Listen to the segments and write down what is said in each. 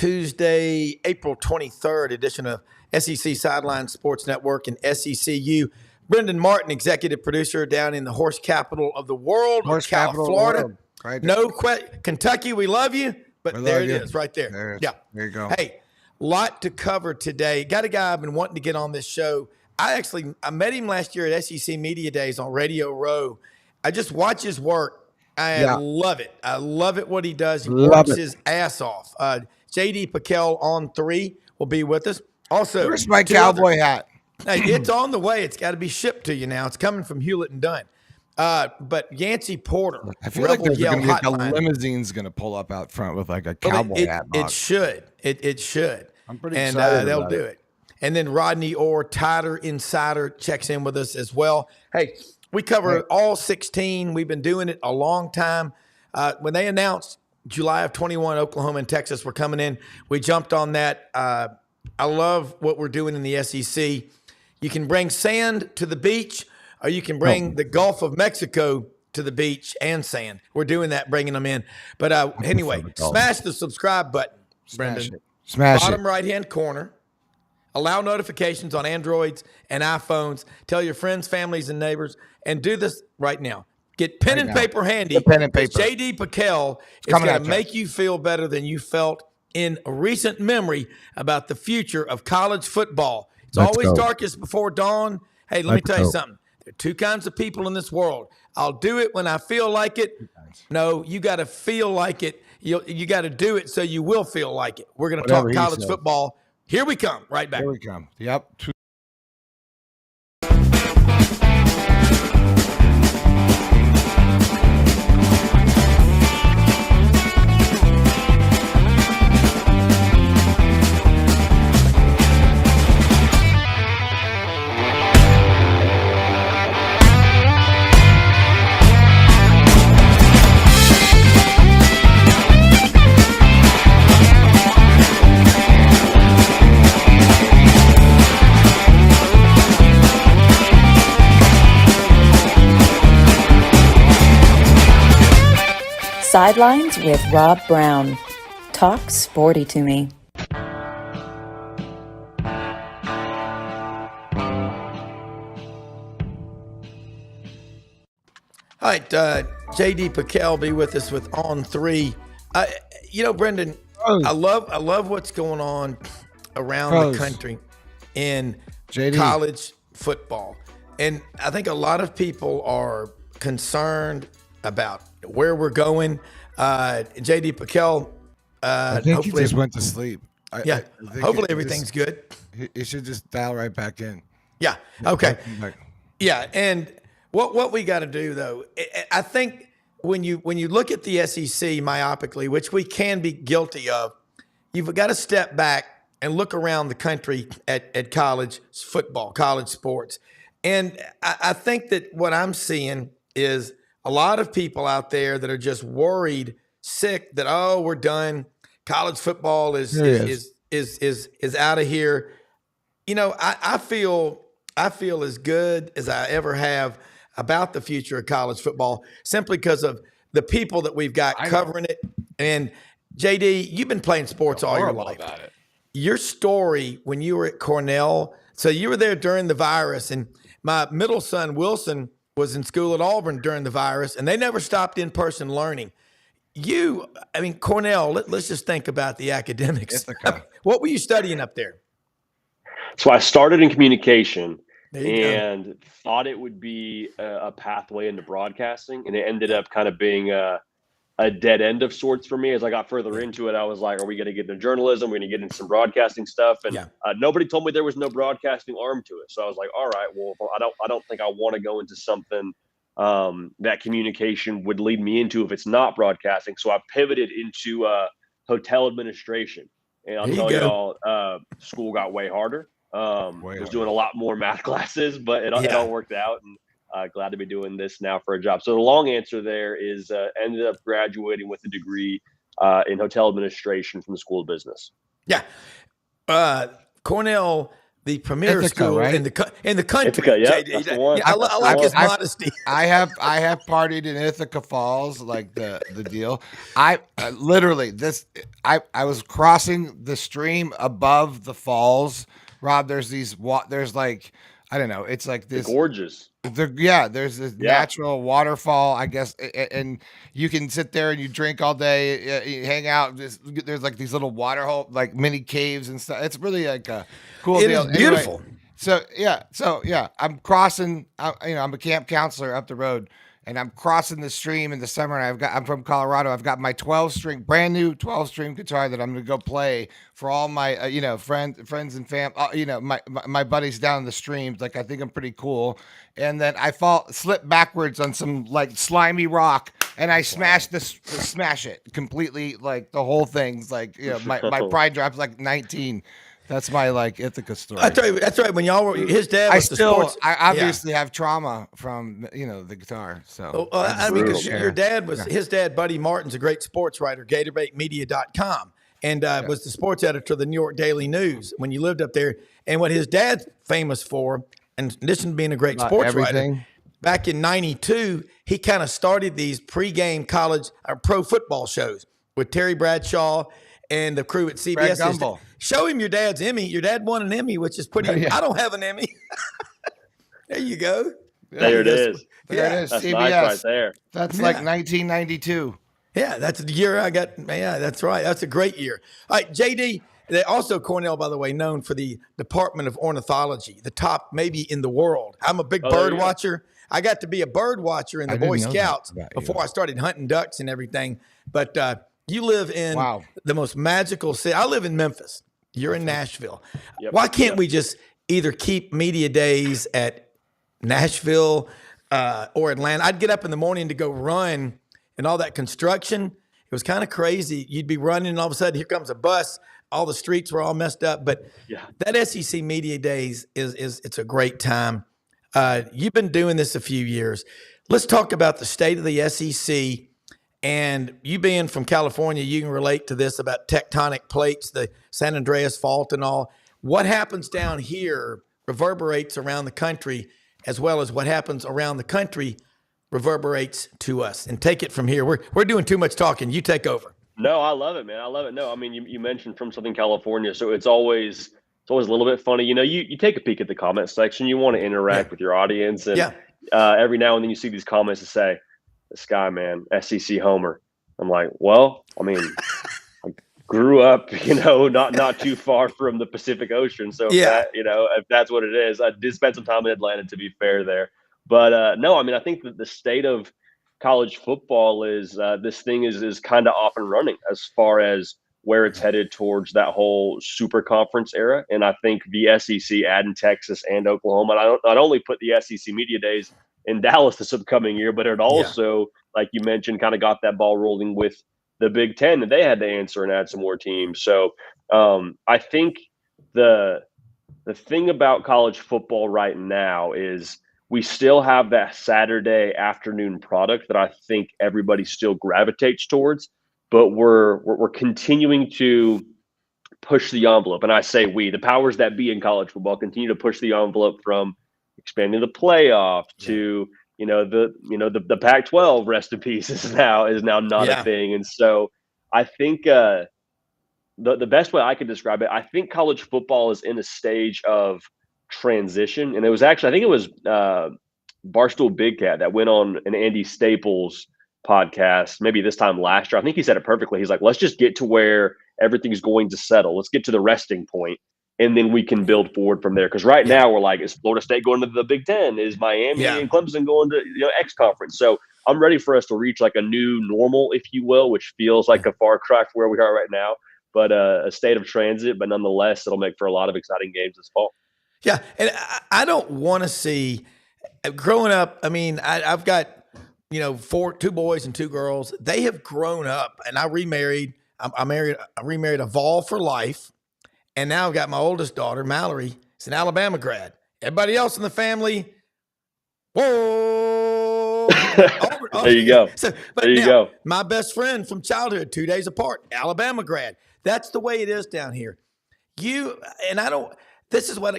Tuesday, April 23rd edition of SEC Sideline Sports Network and SECU. Brenden Martin, executive producer down in the horse capital of the world, Florida. Right. Kentucky, we love you, but there it is right there. Yeah, there you go. Hey, lot to cover today. Got a guy I've been wanting to get on this show. I met him last year at SEC Media Days on Radio Row. I just watch his work. I love it. I love it what he does. He works his ass off. JD Pickell on 3 will be with us. Also, where's my cowboy hat? Hey, it's on the way. It's got to be shipped to you now. It's coming from Hewlett and Dunn. But Yancey Porter, I feel like there's going to be a limousine's going to pull up out front with like a cowboy hat. It should. It should. I'm pretty excited. And they'll do it. And then Rodney Orr, Tider Insider, checks in with us as well. Hey, we cover all 16. We've been doing it a long time. When they announced July of 21, Oklahoma and Texas were coming in, we jumped on that. I love what we're doing in the SEC. You can bring sand to the beach, or you can bring the Gulf of Mexico to the beach and sand. We're doing that, bringing them in. But anyway, smash the subscribe button, Brenden. Smash Bottom right-hand corner. Allow notifications on Androids and iPhones. Tell your friends, families, and neighbors. And do this right now. Get pen and paper handy. Get pen and paper. JD Pickell is going to make you feel better than you felt in recent memory about the future of college football. It's always darkest before dawn. Hey, let me tell you something. There are 2 kinds of people in this world. I'll do it when I feel like it. No, you got to feel like it. You got to do it so you will feel like it. We're going to talk college football. Here we come. Right back. Here we come. Yep. Sidelines with Rob Browne. Talk sporty to me. All right, JD Pickell be with us with On 3. Brenden, I love what's going on around the country in college football. And I think a lot of people are concerned about where we're going. JD Pickell, I think he just went to sleep. Hopefully everything's good. He should just dial right back in. Yeah. Okay. Yeah. And what we got to do though, I think when you look at the SEC myopically, which we can be guilty of, you've got to step back and look around the country at college football, college sports. And I think that what I'm seeing is a lot of people out there that are just worried, sick that, we're done. College football is out of here. I feel as good as I ever have about the future of college football, simply because of the people that we've got covering it. And JD, you've been playing sports all your life. About it. Your story when you were at Cornell, so you were there during the virus, and my middle son, Wilson, was in school at Auburn during the virus, and they never stopped in-person learning. Cornell, let's just think about the academics. What were you studying up there? So I started in communication and thought it would be a pathway into broadcasting, and it ended up kind of being a dead end of sorts for me. As I got further into it, I was like, are we going to get into journalism? We're going to get into some broadcasting stuff. And nobody told me there was no broadcasting arm to it. So I was like, all right, well, I don't think I want to go into something that communication would lead me into if it's not broadcasting. So I pivoted into hotel administration. And I'll tell y'all, school got way harder. Was doing a lot more math classes, but it all worked out. And glad to be doing this now for a job. So the long answer there is ended up graduating with a degree in hotel administration from the School of Business. Yeah. Cornell the premier Ithaca, school right? in the country. Ithaca, yeah, JD. that's the one. I like his modesty. I have partied in Ithaca Falls, like the deal. I literally I was crossing the stream above the falls. Rob, there's like, I don't know. It's like this gorgeous. There's this natural waterfall, I guess, and you can sit there and you drink all day, you hang out. There's like these little water hole, like mini caves and stuff. It's really like a cool deal. It is beautiful. Anyway, so I'm crossing. I'm a camp counselor up the road, and I'm crossing the stream in the summer. And I'm from Colorado. I've got my 12-string, brand new 12-string guitar that I'm going to go play for all my friends and fam. My buddies down the streams. Like, I think I'm pretty cool. And then I slip backwards on some like slimy rock, and I smash it completely. Like, the whole thing's like, my pride drops like 19. That's my like Ithaca story. That's right. When y'all were, his dad was I obviously have trauma from the guitar. So because your dad was his dad, Buddy Martin's a great sports writer, GatorbaitMedia.com, and was the sports editor of the New York Daily News when you lived up there. And what his dad's famous for, in addition to being a great sports writer, back in '92, he kind of started these pregame college or pro football shows with Terry Bradshaw and the crew at CBS. Show him your dad's Emmy. Your dad won an Emmy, which is pretty. I don't have an Emmy. There you go. There it is. There it is. That's CBS. nice right there. That's like 1992. Yeah, that's the year I got. Yeah, that's right. That's a great year. All right, JD. Also, Cornell, by the way, known for the Department of Ornithology, the top maybe in the world. I'm a big bird watcher. I got to be a bird watcher in the Boy Scouts before I started hunting ducks and everything. But you live in the most magical city. I live in Memphis. You're in Nashville. Yep. Why can't we just either keep media days at Nashville or Atlanta? I'd get up in the morning to go run, and all that construction, it was kind of crazy. You'd be running, and all of a sudden, here comes a bus. All the streets were all messed up. But that SEC media days it's a great time. You've been doing this a few years. Let's talk about the state of the SEC. And you being from California, you can relate to this about tectonic plates, the San Andreas Fault and all. What happens down here reverberates around the country, as well as what happens around the country reverberates to us. And take it from here. We're doing too much talking. You take over. No, I love it, man. I love it. No, I mean, you mentioned from Southern California, so it's always a little bit funny. You take a peek at the comment section. You want to interact with your audience, and every now and then you see these comments that say, "This guy, man, SEC homer." I'm like, well, I mean, I grew up, not too far from the Pacific Ocean. So if that's what it is, I did spend some time in Atlanta, to be fair there. But no, I mean, I think that the state of college football is this thing is kind of off and running as far as where it's headed towards that whole super conference era. And I think the SEC adding Texas and Oklahoma, and I not only put the SEC media days in Dallas this upcoming year, but it also, like you mentioned, kind of got that ball rolling with the Big Ten, and they had to answer and add some more teams. So I think the thing about college football right now is we still have that Saturday afternoon product that I think everybody still gravitates towards, but we're continuing to push the envelope. And I say we, the powers that be in college football, continue to push the envelope from expanding the playoff to the Pac-12, rest in peace, is now not a thing. And so I think the best way I could describe it, I think college football is in a stage of transition. And it was actually, I think it was Barstool Big Cat that went on an Andy Staples podcast maybe this time last year. I think he said it perfectly. He's like, let's just get to where everything's going to settle. Let's get to the resting point, and then we can build forward from there. Because right now we're like, is Florida State going to the Big Ten? Is Miami and Clemson going to X conference? So I'm ready for us to reach like a new normal, if you will, which feels like a far cry from where we are right now, but a state of transit. But nonetheless, it'll make for a lot of exciting games this fall. Yeah, and I don't want to see growing up. I mean, I've got two boys and two girls. They have grown up, and I remarried. I remarried a Vol for life. And now I've got my oldest daughter, Mallory. She's an Alabama grad. Everybody else in the family, whoa. There you go. There you go. My best friend from childhood, 2 days apart, Alabama grad. That's the way it is down here. this is what I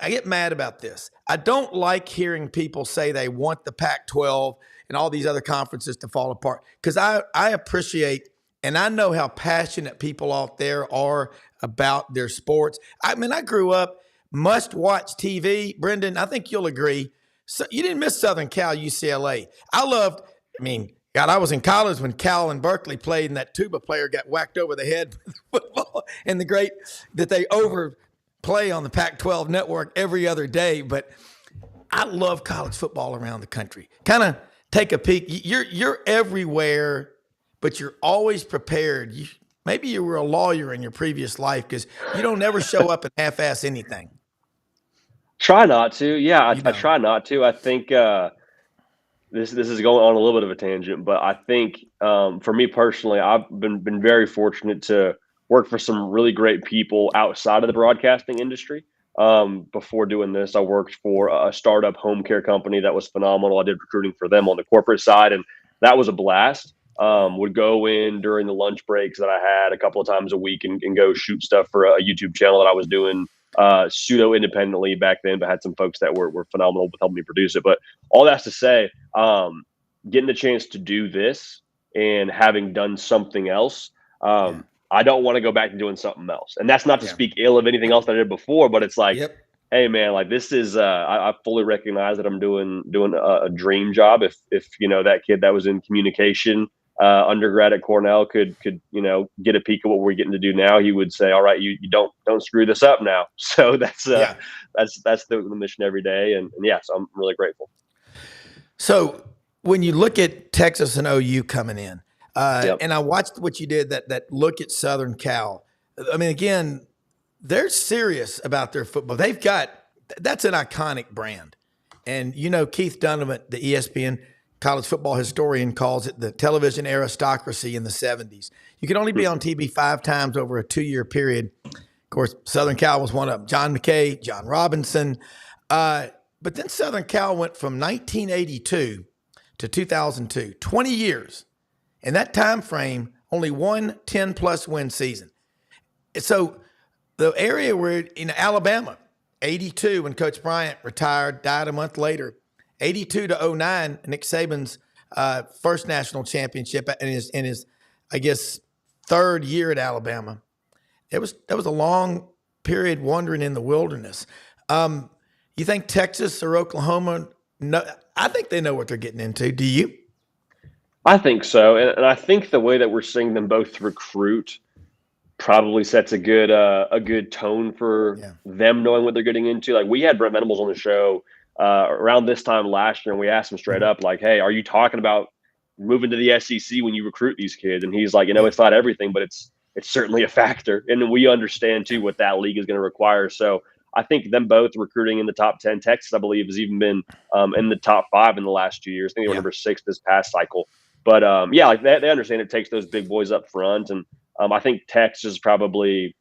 get mad about this. I don't like hearing people say they want the Pac-12 and all these other conferences to fall apart, because I appreciate and I know how passionate people out there are about their sports. I mean, I grew up must-watch TV. Brenden, I think you'll agree. So you didn't miss Southern Cal, UCLA. God, I was in college when Cal and Berkeley played, and that tuba player got whacked over the head with football, and the great that they overplay on the Pac-12 network every other day. But I love college football around the country. Kind of take a peek. You're everywhere, but you're always prepared. Maybe you were a lawyer in your previous life, because you don't ever show up and half-ass anything. Try not to. Yeah, I try not to. I think this is going on a little bit of a tangent, but I think for me personally, I've been very fortunate to work for some really great people outside of the broadcasting industry. Before doing this, I worked for a startup home care company that was phenomenal. I did recruiting for them on the corporate side, and that was a blast. Would go in during the lunch breaks that I had a couple of times a week and go shoot stuff for a YouTube channel that I was doing pseudo independently back then, but had some folks that were phenomenal with helping me produce it. But all that's to say, getting the chance to do this and having done something else, I don't want to go back to doing something else. And that's not to speak ill of anything else that I did before, but it's like, hey man, like this is, I fully recognize that I'm doing a dream job. If that kid that was in communication, undergrad at Cornell could get a peek at what we're getting to do now, he would say, all right, you don't screw this up now. So that's the mission every day. And so I'm really grateful. So when you look at Texas and OU coming in, and I watched what you did, that look at Southern Cal. I mean, again, they're serious about their football. That's an iconic brand. And Keith Donovan, the ESPN college football historian, calls it the television aristocracy in the 70s. You could only be on TV 5 times over a 2-year period. Of course, Southern Cal was one of them. John McKay, John Robinson. But then Southern Cal went from 1982 to 2002, 20 years. In that time frame, only one 10-plus win season. So the area where in Alabama, 82 when Coach Bryant retired, died a month later. 82 to 09, Nick Saban's first national championship in his, I guess, 3rd year at Alabama. That was a long period wandering in the wilderness. You think Texas or Oklahoma? No, I think they know what they're getting into. Do you? I think so, and I think the way that we're seeing them both recruit probably sets a good tone for them knowing what they're getting into. Like, we had Brent Venables on the show around this time last year, and we asked him straight up, like, hey, are you talking about moving to the SEC when you recruit these kids? And he's like, it's not everything, but it's certainly a factor. And we understand too what that league is going to require. So I think them both recruiting in the top 10. Texas, I believe, has even been in the top 5 in the last 2 years. I think they were number 6 this past cycle. But like they understand it takes those big boys up front. And I think Texas is probably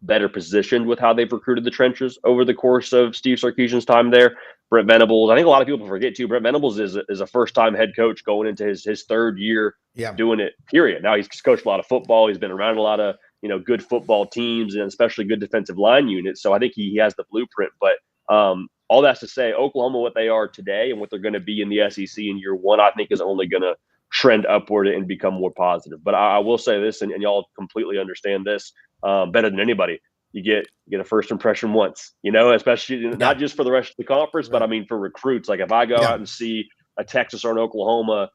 better positioned with how they've recruited the trenches over the course of Steve Sarkisian's time there. Brent Venables, I think a lot of people forget too, Brent Venables is a first-time head coach going into his 3rd year doing it, period. Now he's coached a lot of football. He's been around a lot of, good football teams and especially good defensive line units. So I think he has the blueprint. But all that's to say, Oklahoma, what they are today and what they're going to be in the SEC in year 1, I think is only going to trend upward and become more positive. But I will say this, and y'all completely understand this better than anybody. You get a first impression once, especially not just for the rest of the conference, but I mean for recruits. Like if I go out and see a Texas or an Oklahoma,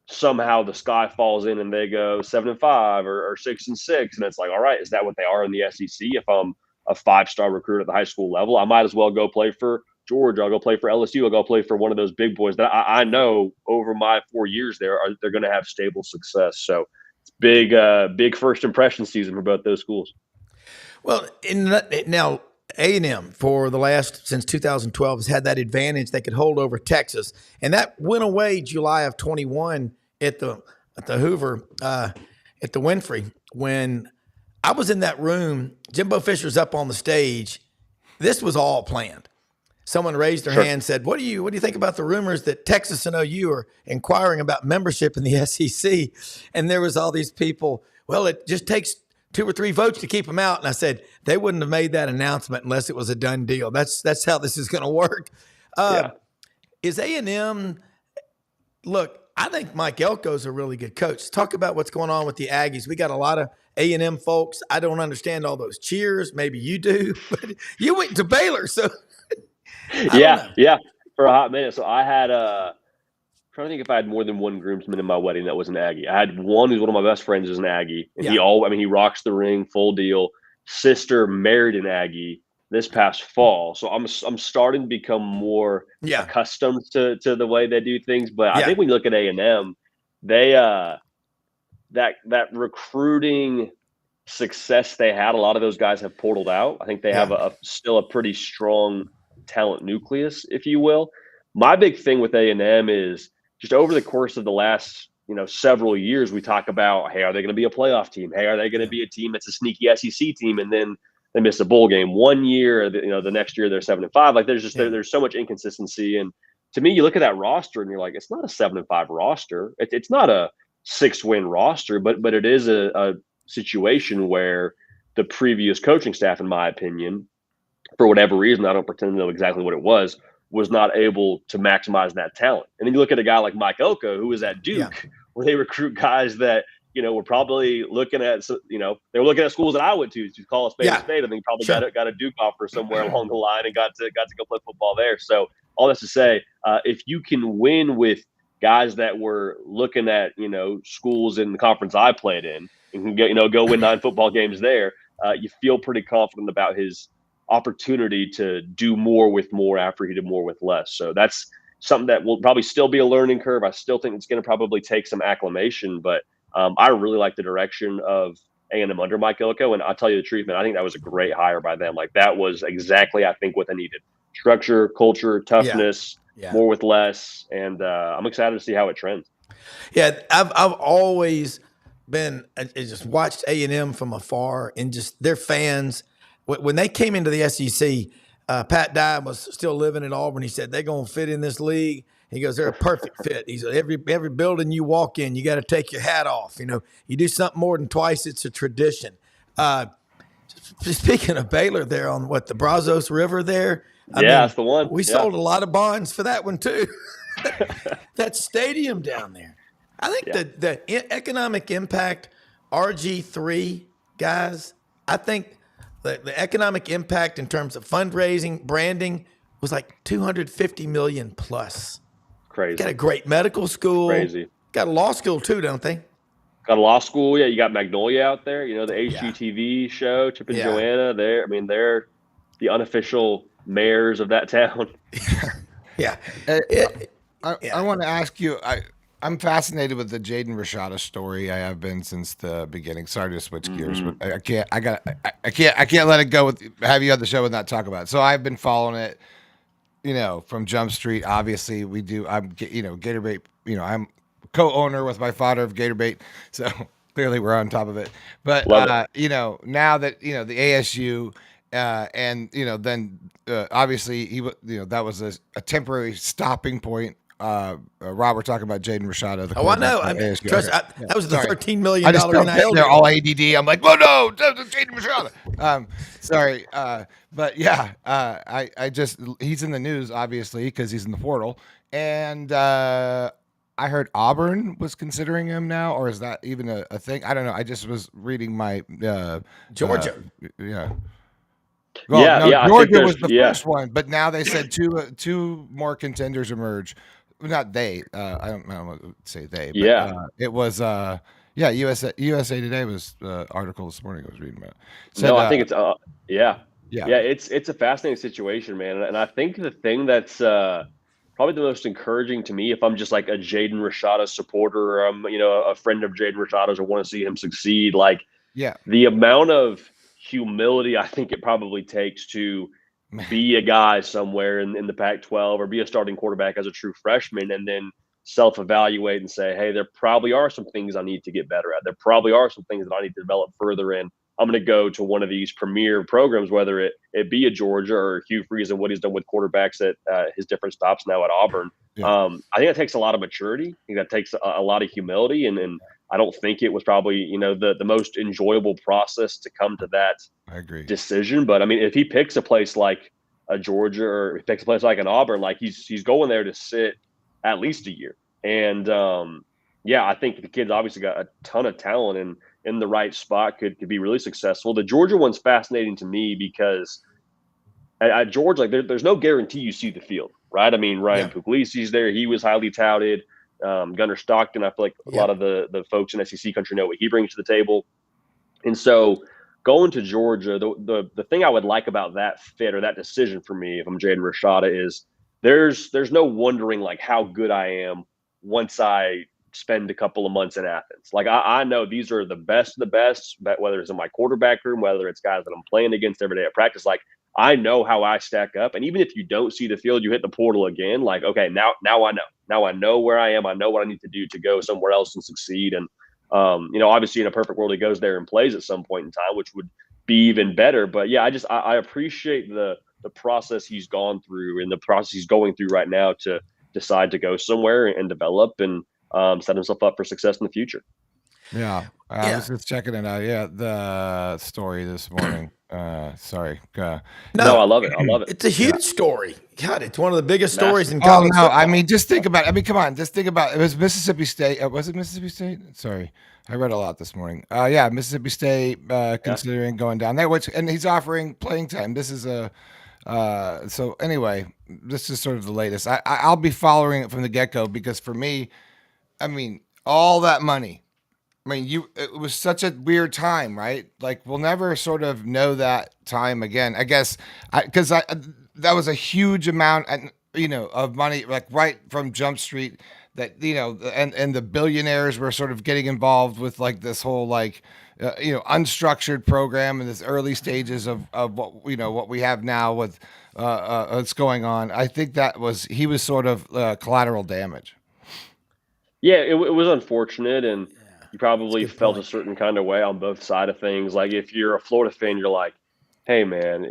somehow the sky falls in and they go 7-5 or 6-6, and it's like, all right, is that what they are in the SEC? If I'm a 5-star recruit at the high school level, I might as well go play for Georgia. I'll go play for LSU. I'll go play for one of those big boys that I know over my 4 years there they're going to have stable success. So it's big first impression season for both those schools. Well, now A&M since 2012 has had that advantage they could hold over Texas, and that went away July of 21 at the Hoover at the Winfrey when I was in that room. Jimbo Fisher's up on the stage. This was all planned. Someone raised their hand and said, what do you think about the rumors that Texas and OU are inquiring about membership in the SEC? And there was all these people, well, it just takes 2 or 3 votes to keep him out. And I said, they wouldn't have made that announcement unless it was a done deal. That's how this is going to work. Is A&M, look, I think Mike Elko's a really good coach. Talk about what's going on with the Aggies. We got a lot of A&M folks. I don't understand all those cheers. Maybe you do, but you went to Baylor, so yeah, for a hot minute. So I had trying to think if I had more than one groomsman in my wedding that was an Aggie. I had one who's one of my best friends is an Aggie, and he rocks the ring, full deal. Sister married an Aggie this past fall, so I'm starting to become more accustomed to the way they do things. But I think when you look at A&M, they that recruiting success they had, a lot of those guys have portaled out. I think they have still a pretty strong talent nucleus, if you will. My big thing with A&M is just over the course of the last several years, we talk about, hey, are they going to be a playoff team? Hey, are they going to be a team that's a sneaky SEC team? And then they miss a bowl game one year, the next year they're 7-5. Like there's so much inconsistency. And to me, you look at that roster and you're like, it's not a 7-5 roster. It's not a 6-win roster, but it is a situation where the previous coaching staff, in my opinion, for whatever reason, I don't pretend to know exactly what it was not able to maximize that talent. And then you look at a guy like Mike Elko, who was at Duke, where they recruit guys that were probably looking at, they were looking at schools that I went to call a spade a spade. I think probably got a Duke offer somewhere along the line and got to go play football there. So all this to say, if you can win with guys that were looking at schools in the conference I played in and can go win 9 football games there, you feel pretty confident about his opportunity to do more with more after he did more with less. So that's something that will probably still be a learning curve. I still think it's going to probably take some acclimation, but I really like the direction of A&M under Mike Elko. And I'll tell you the truth, man, I think that was a great hire by them. Like that was exactly, I think, what they needed. Structure, culture, toughness, more with less. And I'm excited to see how it trends. Yeah, I've always been just watched A&M from afar, and just their fans. When they came into the SEC, Pat Dye was still living in Auburn. He said, they're going to fit in this league. He goes, they're a perfect fit. He said, every building you walk in, you got to take your hat off. You do something more than twice, it's a tradition. Speaking of Baylor there on the Brazos River there. That's the one. We sold a lot of bonds for that one too. That stadium down there. I think the economic impact, RG3, guys, I think the economic impact in terms of fundraising, branding was like $250 million plus. Crazy. Got a great medical school. Crazy. Got a law school too, don't they? Got a law school. Yeah, you got Magnolia out there. The HGTV show, Chip and Joanna. They're the unofficial mayors of that town. I want to ask you. I'm fascinated with the Jaden Rashada story. I have been since the beginning. Sorry to switch gears, but I can't let it go with have you on the show and not talk about it. So I've been following it, from Jump Street. Obviously, we do. I'm Gatorbait. I'm co-owner with my father of Gatorbait, so clearly we're on top of it. But now that the ASU and then obviously he that was a temporary stopping point. Rob, we're talking about Jaden Rashada. I know. That was the $13 million NIL. They're all ADD. I'm like, well, no, that's Jaden Rashada. Sorry, but I just he's in the news obviously because he's in the portal, and I heard Auburn was considering him now, or is that even a thing? I don't know. I just was reading my Georgia. Well, Georgia was the first one, but now they said two more contenders emerge. Not they. I don't want to say they. But, it was. USA Today was article this morning I was reading about. I think it's. It's a fascinating situation, man, and I think the thing that's probably the most encouraging to me, if I'm just like a Jaden Rashada supporter, or I'm a friend of Jaden Rashada's, or want to see him succeed, the amount of humility I think it probably takes to be a guy somewhere in the Pac-12 or be a starting quarterback as a true freshman, and then self-evaluate and say, hey, there probably are some things I need to get better at. There probably are some things that I need to develop further in. I'm going to go to one of these premier programs, whether it be a Georgia or Hugh Freeze and what he's done with quarterbacks at his different stops now at Auburn. I think that takes a lot of maturity. I think that takes a lot of humility, and I don't think it was probably the most enjoyable process to come to that decision. But I mean, if he picks a place like a Georgia or he picks a place like an Auburn, like he's going there to sit at least a year. And I think the kid's obviously got a ton of talent and in the right spot could be really successful. The Georgia one's fascinating to me because at Georgia, like there's no guarantee you see the field, right? I mean, Ryan Puglisi's there. He was highly touted. Gunnar Stockton, I feel like a lot of the folks in SEC country know what he brings to the table. And so going to Georgia, the thing I would like about that fit or that decision for me, if I'm Jaden Rashada, is there's no wondering like how good I am once I spend a couple of months in Athens. Like I know these are the best of the best, but whether it's in my quarterback room, whether it's guys that I'm playing against every day at practice, like I know how I stack up. And even if you don't see the field, you hit the portal again, like, okay, now I know. Now I know where I am. I know what I need to do to go somewhere else and succeed. And obviously in a perfect world, he goes there and plays at some point in time, which would be even better. But yeah, I appreciate the process he's gone through and the process he's going through right now to decide to go somewhere and develop and set himself up for success in the future. Yeah. I was just checking it out. Yeah. The story this morning. Sorry. No, I love it. It's a huge story. God, it's one of the biggest stories in college football. I mean, just think about it. I mean, come on. Just think about it. It was Mississippi State. Was it Mississippi State? Sorry. I read a lot this morning. Mississippi State considering going down there, and he's offering playing time. This is so anyway, this is sort of the latest. I'll be following it from the get-go because for me, I mean, all that money. I mean, it was such a weird time, right? Like we'll never sort of know that time again. I guess because that was a huge amount, of money, like right from Jump Street. That and the billionaires were sort of getting involved with like this whole unstructured program in this early stages of what what we have now with what's going on. I think he was sort of collateral damage. Yeah, it was unfortunate, and you probably felt a certain kind of way on both sides of things. Like if you're a Florida fan, you're like, hey man,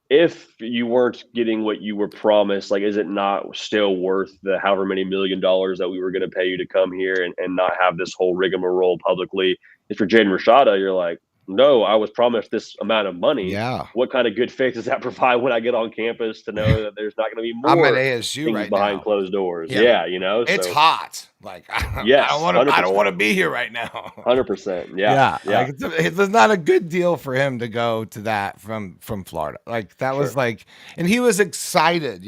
if you weren't getting what you were promised, like, is it not still worth the however many $1 million that we were going to pay you to come here and not have this whole rigmarole publicly? If you're Jaden Rashada, you're like, no, I was promised this amount of money. Yeah. What kind of good faith does that provide when I get on campus to know that there's not going to be more I'm at ASU things right behind now. closed doors? Yeah, it's hot. Like, yes, I don't want to be here right now. 100%. Yeah. Like, it's not a good deal for him to go to that from Florida. Like that was like, and he was excited,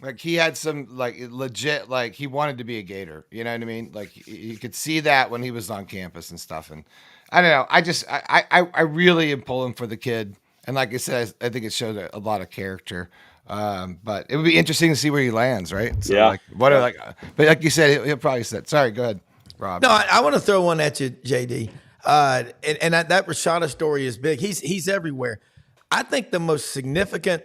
like he had some like legit, like he wanted to be a Gator. You know what I mean? Like you could see that when he was on campus and stuff. And I don't know. I really am pulling for the kid. And like I said, I think it showed a lot of character. But it would be interesting to see where he lands, right? So but like you said, he'll probably sit. Sorry, go ahead, Rob. No, I want to throw one at you, JD. And that Rashada story is big. He's everywhere. I think the most significant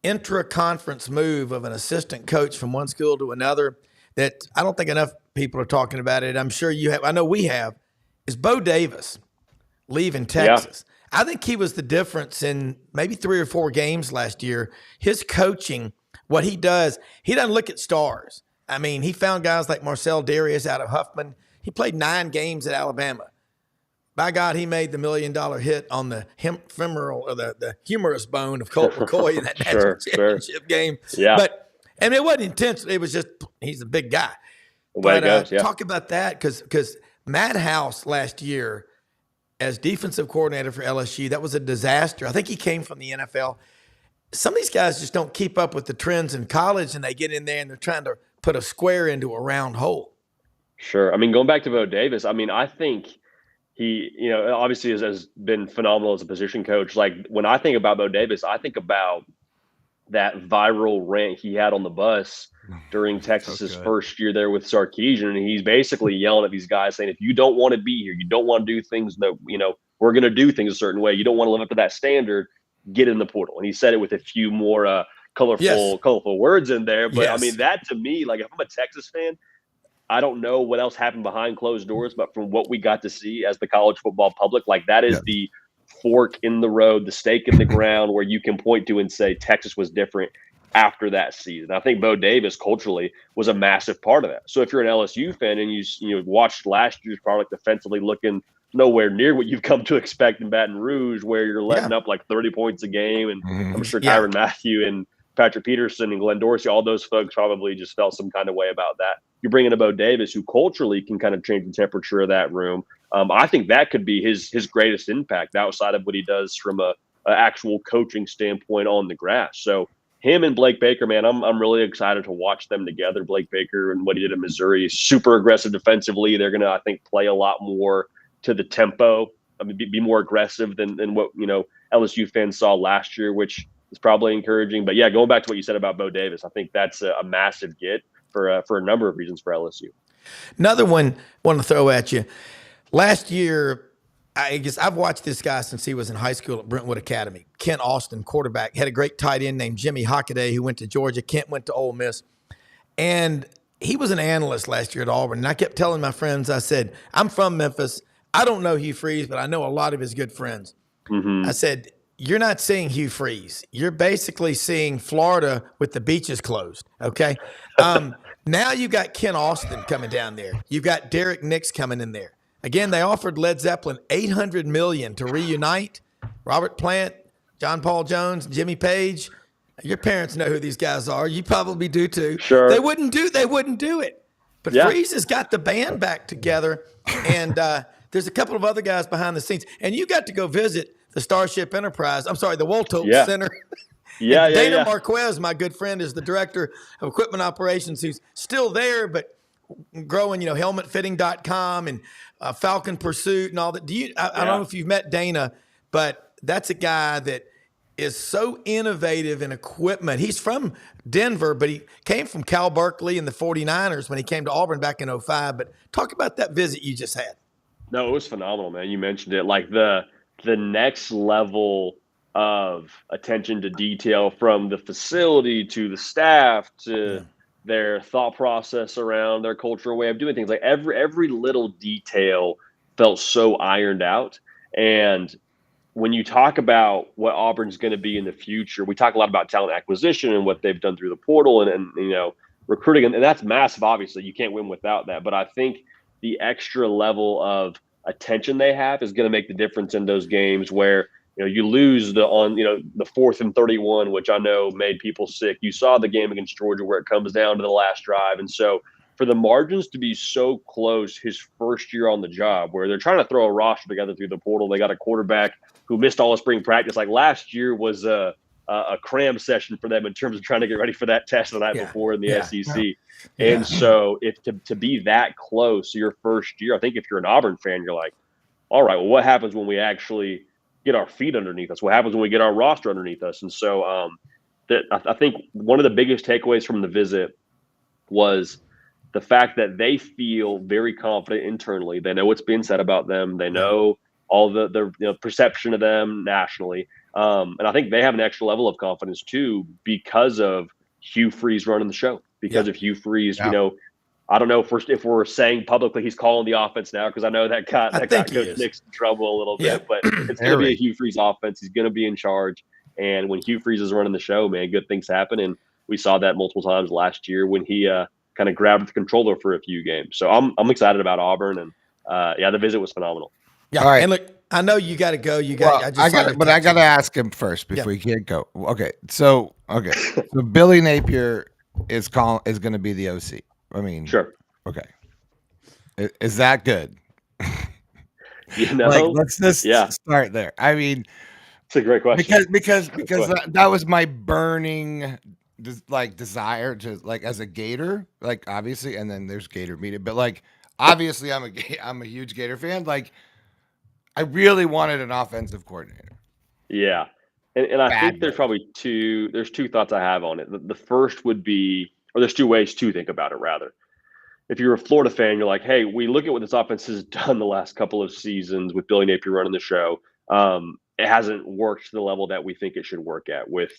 intra-conference move of an assistant coach from one school to another that I don't think enough people are talking about it. I'm sure you have. I know we have. Is Bo Davis leaving Texas. I think he was the difference in maybe 3 or 4 games last year. His coaching, what he does, he doesn't look at stars. I mean, he found guys like Marcel Darius out of Huffman. He played 9 games at Alabama. By God, he made the $1 million hit on the femoral or the humerus bone of Colt McCoy in that national championship game. Yeah. But it wasn't intentional. It was just he's a big guy. Talk about that because Matt House last year as defensive coordinator for LSU, that was a disaster. I think he came from the NFL. Some of these guys just don't keep up with the trends in college, and they get in there and they're trying to put a square into a round hole. Sure. I mean, going back to Bo Davis, I mean, I think he, obviously has been phenomenal as a position coach. Like when I think about Bo Davis, I think about that viral rant he had on the bus during Texas's first year there with Sarkisian. And he's basically yelling at these guys saying, if you don't want to be here, you don't want to do things that, we're going to do things a certain way. You don't want to live up to that standard, get in the portal. And he said it with a few more colorful words in there. But I mean, that to me, like if I'm a Texas fan, I don't know what else happened behind closed doors, but from what we got to see as the college football public, like that is the fork in the road, the stake in the ground where you can point to and say Texas was different. after that season. I think Bo Davis culturally was a massive part of that. So if you're an LSU fan and you watched last year's product defensively looking nowhere near what you've come to expect in Baton Rouge, where you're letting up like 30 points a game, and I'm sure Tyrann Mathieu and Patrick Peterson and Glenn Dorsey, all those folks probably just felt some kind of way about that. You bring in a Bo Davis who culturally can kind of change the temperature of that room. I think that could be his greatest impact outside of what he does from a actual coaching standpoint on the grass. So him and Blake Baker, man, I'm really excited to watch them together. Blake Baker and what he did in Missouri is super aggressive defensively. They're going to, I think, play a lot more to the tempo. I mean, be more aggressive than what LSU fans saw last year, which is probably encouraging. But yeah, going back to what you said about Bo Davis, I think that's a massive get for a number of reasons for LSU. Another one I want to throw at you. Last year, I guess I've watched this guy since he was in high school at Brentwood Academy. Kent Austin, quarterback, had a great tight end named Jimmy Hockaday who went to Georgia. Kent went to Ole Miss. And he was an analyst last year at Auburn. And I kept telling my friends, I said, I'm from Memphis. I don't know Hugh Freeze, but I know a lot of his good friends. I said, you're not seeing Hugh Freeze. You're basically seeing Florida with the beaches closed, okay? Now you got Kent Austin coming down there. You've got Derek Nix coming in there. Again, they offered Led Zeppelin $800 million to reunite. Robert Plant, John Paul Jones, Jimmy Page. Your parents know who these guys are. You probably do too. Sure. They wouldn't do it. But Freeze has got the band back together, and there's a couple of other guys behind the scenes. And you got to go visit the Starship Enterprise. I'm sorry, the Woltope Center. Dana Marquez, my good friend, is the director of equipment operations, who's still there, but growing, helmetfitting.com and Falcon Pursuit and all that. I don't know if you've met Dana, but that's a guy that is so innovative in equipment. He's from Denver, but he came from Cal Berkeley and the 49ers when he came to Auburn back in 2005. But talk about that visit you just had. No, it was phenomenal, man. You mentioned it. Like the next level of attention to detail, from the facility to the staff to their thought process around their cultural way of doing things. Like every little detail felt so ironed out. And when you talk about what Auburn's going to be in the future, we talk a lot about talent acquisition and what they've done through the portal and recruiting, and that's massive. Obviously, you can't win without that. But I think the extra level of attention they have is going to make the difference in those games where you lose the 4th and 31, which I know made people sick. You saw the game against Georgia where it comes down to the last drive, and so for the margins to be so close his first year on the job, where they're trying to throw a roster together through the portal, they got a quarterback who missed all of spring practice. Like last year was a cram session for them in terms of trying to get ready for that test the night before in the SEC. And so if to be that close your first year, I think if you're an Auburn fan, you're like, all right, well, what happens when we actually get our feet underneath us? What happens when we get our roster underneath us? And so I think one of the biggest takeaways from the visit was the fact that they feel very confident internally. They know what's being said about them. They know all the perception of them nationally. And I think they have an extra level of confidence too because of Hugh Freeze running the show. Because of Hugh Freeze, I don't know if we're saying publicly he's calling the offense now, because I know that got Coach Nick's in trouble a little bit. But it's going to be a Hugh Freeze offense. He's going to be in charge. And when Hugh Freeze is running the show, man, good things happen. And we saw that multiple times last year when he kind of grabbed the controller for a few games. So I'm excited about Auburn. And the visit was phenomenal. Yeah. All right. And look, I know you got to go. I got to ask him first before you can't go. Okay. So Billy Napier is going to be the OC. I mean, sure. Okay. Is that good? Let's just start there. I mean, it's a great question because that was my burning desire to as a Gator, obviously, and then there's Gator media, but obviously I'm a huge Gator fan. I really wanted an offensive coordinator. Yeah. And I think there's probably two thoughts I have on it. The first would be, or there's two ways to think about it, rather. If you're a Florida fan, you're like, hey, we look at what this offense has done the last couple of seasons with Billy Napier running the show. It hasn't worked to the level that we think it should work at, with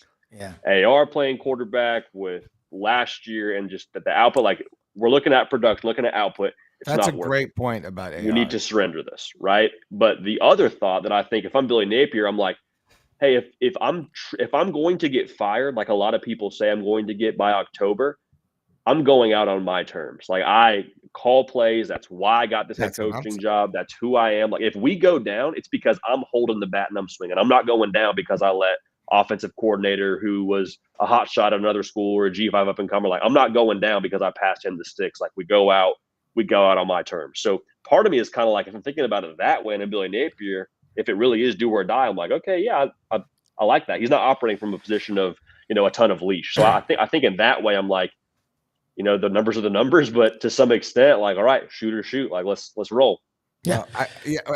AR playing quarterback, with last year, and just the output. We're looking at production, looking at output. That's a great point about AR. We need to surrender this, right? But the other thought that I think, if I'm Billy Napier, I'm like, hey, if I'm going to get fired, like a lot of people say I'm going to get by October, I'm going out on my terms. Like, I call plays. That's why I got this head That's what I'm coaching saying. job. That's who I am. Like, if we go down, it's because I'm holding the bat and I'm swinging. I'm not going down because I let offensive coordinator who was a hot shot at another school or a G5 up and comer. Like, I'm not going down because I passed him the sticks. Like, we go out on my terms. So part of me is kind of like, if I'm thinking about it that way, and Billy Napier, if it really is do or die, I'm like, okay, yeah, I like that. He's not operating from a position of, a ton of leash. So I think in that way, I'm like, the numbers are the numbers, but to some extent, like, all right, shoot or shoot, like, let's roll. Yeah.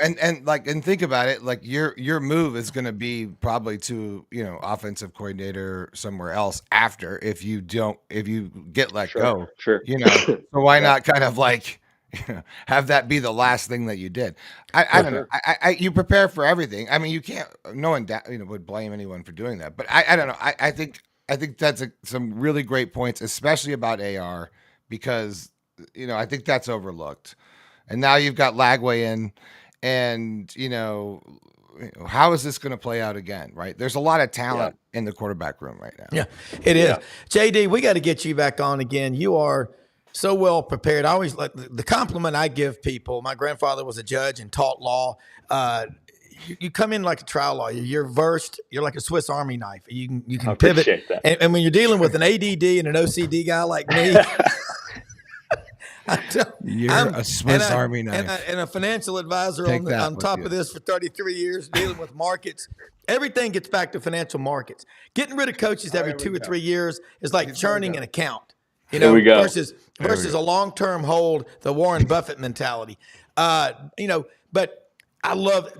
And think about it, like your move is going to be probably to, offensive coordinator somewhere else after, if you get let go, Sure. so why not kind of like, have that be the last thing that you did. I don't know. You prepare for everything. I mean, you can't, no one, would blame anyone for doing that, but I don't know. I think that's some really great points, especially about AR, because, I think that's overlooked. And now you've got Lagway in, and how is this going to play out again? Right? There's a lot of talent in the quarterback room right now. Yeah, it is. JD, we got to get you back on again. You are so well prepared. I always like the compliment I give people. My grandfather was a judge and taught law. You come in like a trial lawyer. You're versed. You're like a Swiss Army knife. You can pivot. And when you're dealing with an ADD and an OCD guy like me. You're a Swiss Army knife. And a financial advisor on top of this for 33 years, dealing with markets. Everything gets back to financial markets. Getting rid of coaches every 2 or 3 years is like churning an account, versus a long-term hold, the Warren Buffett mentality. But I love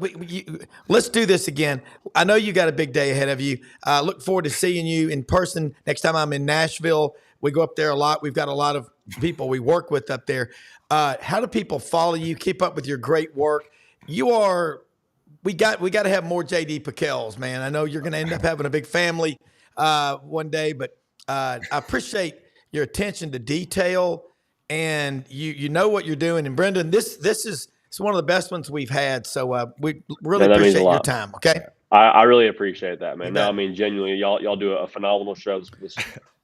let's do this again. I know you got a big day ahead of you. Look forward to seeing you in person next time I'm in Nashville. We go up there a lot. We've got a lot of people we work with up there. How do people follow you, keep up with your great work? We got to have more JD Pickells, man. I know you're going to end up having a big family one day, but I appreciate your attention to detail, and you know what you're doing. And Brenden, this is one of the best ones we've had. So we really appreciate your time. Okay. I really appreciate that, man. No, I mean, genuinely, y'all do a phenomenal show. This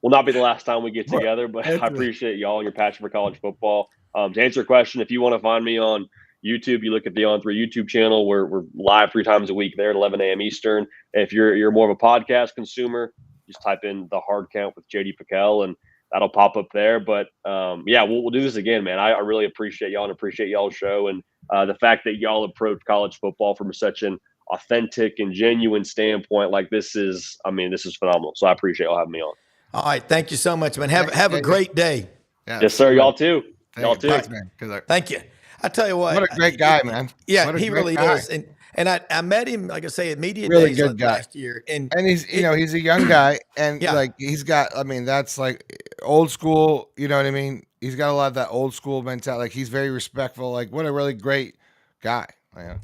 will not be the last time we get together, but I appreciate y'all and your passion for college football. To answer your question, if you want to find me on YouTube, you look at the On3 YouTube channel. We're live 3 times a week there at 11 a.m. Eastern. If you're more of a podcast consumer, just type in The Hard Count with JD Pickell, and that'll pop up there. But we'll do this again, man. I really appreciate y'all and appreciate y'all's show, and the fact that y'all approach college football from such an authentic and genuine standpoint. Like, this is phenomenal. So I appreciate y'all having me on. All right. Thank you so much, man. Have a great day. Yeah, yes, sir. Y'all too. Thanks, man. Thank you. I tell you what a great guy, man. Yeah, he really is. And I met him, like I say, at Media really Days good guy. last year. And he's he's a young guy, and like he's got, that's like old school, you know what I mean? He's got a lot of that old school mentality. Like, he's very respectful. Like, what a really great guy.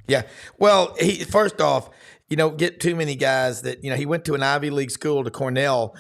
Yeah. Well, he first off, get too many guys that, he went to an Ivy League school to Cornell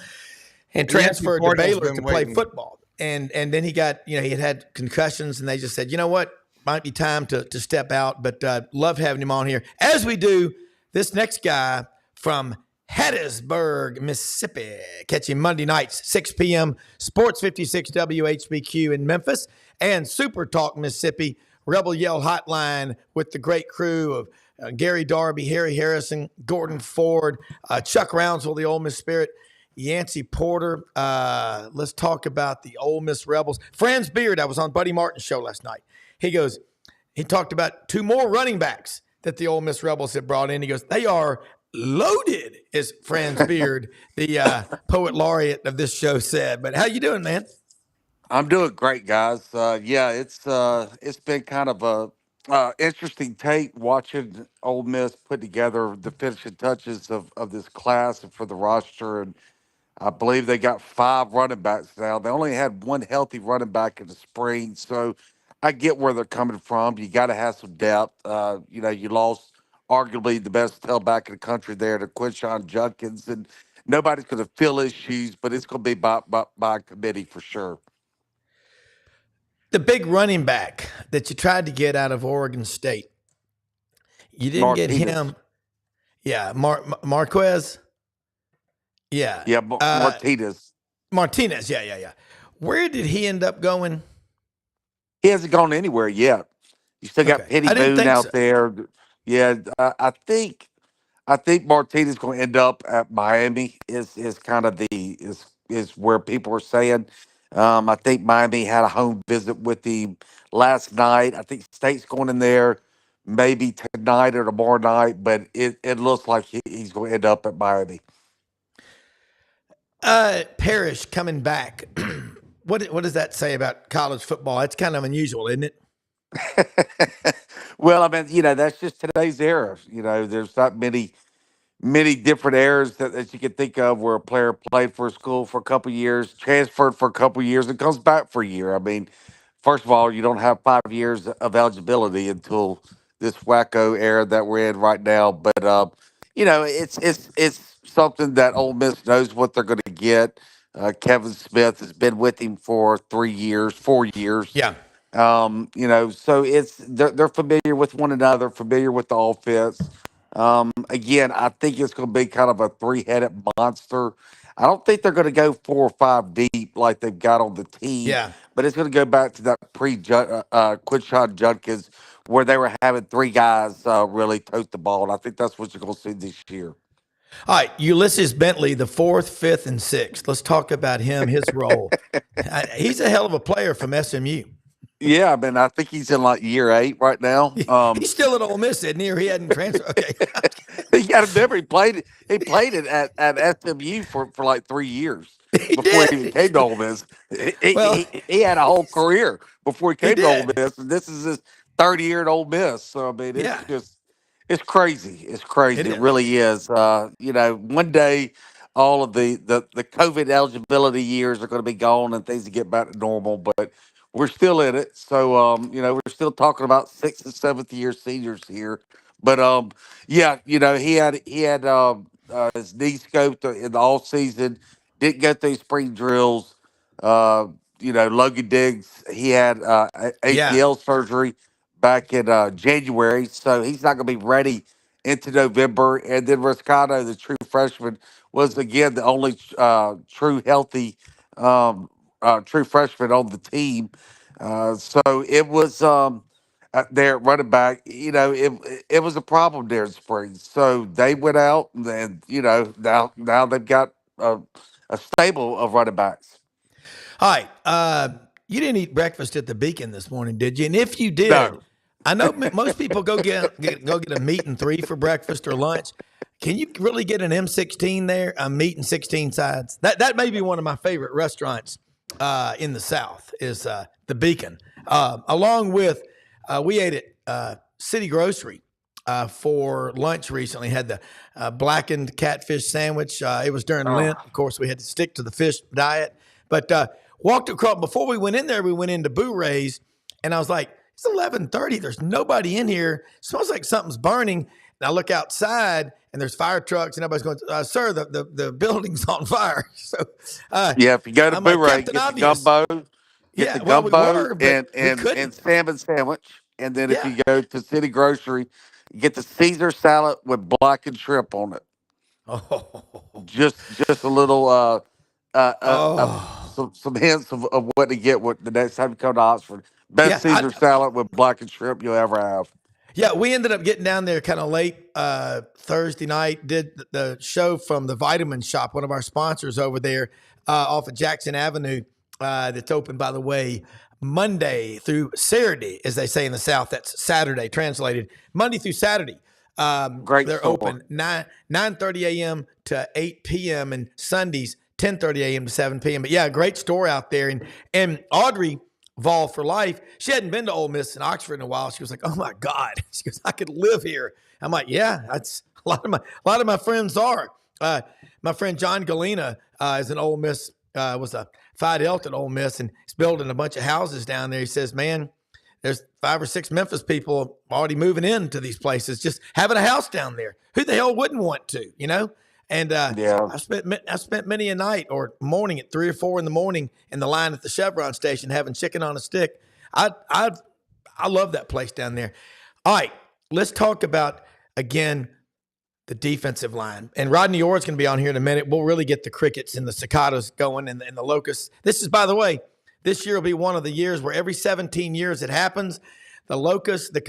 and transferred to Baylor to play football. And then he got, he had concussions, and they just said, you know what, might be time to step out. But love having him on here, as we do this next guy from Hattiesburg, Mississippi. Catch him Monday nights, 6 p.m. Sports 56 WHBQ in Memphis, and Super Talk Mississippi Rebel Yell Hotline with the great crew of Gary Darby, Harry Harrison, Gordon Ford, Chuck Rounsville, the Ole Miss Spirit, Yancey Porter. Let's talk about the Ole Miss Rebels. Franz Beard, I was on Buddy Martin's show last night. He talked about 2 more running backs that the Ole Miss Rebels had brought in. He goes, they are loaded, as Franz Beard, the poet laureate of this show, said. But how you doing, man? I'm doing great, guys. It's been kind of a interesting tape watching Ole Miss put together the finishing touches of this class and for the roster. And I believe they got 5 running backs now. They only had 1 healthy running back in the spring, so I get where they're coming from. You got to have some depth. You lost arguably the best tailback in the country there to Quinshon Judkins, and nobody's going to fill his shoes, but it's going to be by committee for sure. The big running back that you tried to get out of Oregon State, you didn't get him. Yeah, Marquez. Yeah. Yeah, Martinez. Martinez. Yeah. Where did he end up going? He hasn't gone anywhere yet. You still got Okay. Penny I didn't Boone think so. out there. Yeah, I think Martinez going to end up at Miami. Is kind of is where people are saying. I think Miami had a home visit with him last night. I think State's going in there maybe tonight or tomorrow night, but it looks like he's going to end up at Miami. Parrish coming back. What does that say about college football? That's kind of unusual, isn't it? Well, I mean, that's just today's era. There's not many different eras that you can think of where a player played for a school for a couple years, transferred for a couple years, and comes back for a year. I mean, first of all, you don't have 5 years of eligibility until this wacko era that we're in right now. But it's something that Ole Miss knows what they're going to get. Kevin Smith has been with him for 3 years, 4 years. Yeah. So they're familiar with one another, familiar with the offense. Again, I think it's going to be kind of a three-headed monster. I don't think they're going to go 4 or 5 deep like they've got on the team, Yeah. but it's going to go back to that Quinshon Judkins where they were having three guys really tote the ball, and I think that's what you're going to see this year. All right, Ulysses Bentley, the 4th, 5th, and 6th. Let's talk about him, his role. He's a hell of a player from SMU. Yeah, I mean, I think he's in like year 8 right now. He's still at Ole Miss, isn't he? Or he hadn't transferred. Okay. You got to remember, he played it at SMU for like 3 years He before he even did. came to Ole Miss. He, Well, he, he had a whole career before he he came to Ole did. Miss, and this is his third year at Ole Miss. So I mean, Yeah, it's crazy. It's it crazy. It is. really is. One day all of the COVID eligibility years are going to be gone and things will get back to normal, but we're still in it. So we're still talking about 6th and 7th year seniors here. But yeah, he had his knee scoped in the off season. Didn't go through spring drills. Uh, Logan Diggs, he had Yeah. ACL surgery back in January, so he's not going to be ready into November. And then Riscado, the true freshman, was again the only true healthy true freshman on the team. So it was there at running back. It was a problem there in spring. So they went out and now they've got a stable of running backs. All right. You didn't eat breakfast at the Beacon this morning, did you? And if you did, No. I know most people go get a meat and 3 for breakfast or lunch. Can you really get an M16 there? A meat and 16 sides. That may be one of my favorite restaurants in the South is the Beacon. Along with we ate at City Grocery for lunch recently. Had the blackened catfish sandwich. It was during Lent. Of course, we had to stick to the fish diet. But walked across before we went in there. We went into Boo Ray's, and I was like, "It's 11:30. There's nobody in here. It smells like something's burning." And I look outside, and there's fire trucks, and everybody's going, "Sir, the building's on fire." So Yeah, if you go to I'm like, Boo-ray, Captain get the Obvious. gumbo, Yeah, well, we were, but and we and couldn't. and salmon sandwich. And then if Yeah. you go to City Grocery, get the Caesar salad with blackened shrimp on it. Oh, Just a little oh, some hints of what to get with the next time you come to Oxford. Best yeah. Caesar salad with blackened shrimp you'll ever have. Yeah, we ended up getting down there kind of late Thursday night. Did the show from the Vitamin Shop, one of our sponsors over there off of Jackson Avenue. That's open, by the way, Monday through Saturday, as they say in the South. That's Saturday translated. Monday through Saturday. Great They're store. open 9:30 a.m. to 8 p.m. and Sundays 10:30 a.m. to 7 p.m. But yeah, great store out there. And Audrey Vol for life. She hadn't been to Ole Miss in Oxford in a while. She was like, "Oh my God!" She goes, "I could live here." I'm like, "Yeah, that's a lot of my friends are." My friend John Galena is an Ole Miss was a Phi Delta at Ole Miss, and he's building a bunch of houses down there. He says, "Man, there's 5 or 6 Memphis people already moving into these places, just having a house down there. Who the hell wouldn't want to, you know?" And Yeah. I spent many a night or morning at 3 or 4 in the morning in the line at the Chevron station having chicken on a stick. I love that place down there. All right, let's talk about again the defensive line. And Rodney Orr's going to be on here in a minute. We'll really get the crickets and the cicadas going and the locusts. This is, by the way, this year will be one of the years where every 17 years it happens. The locust, the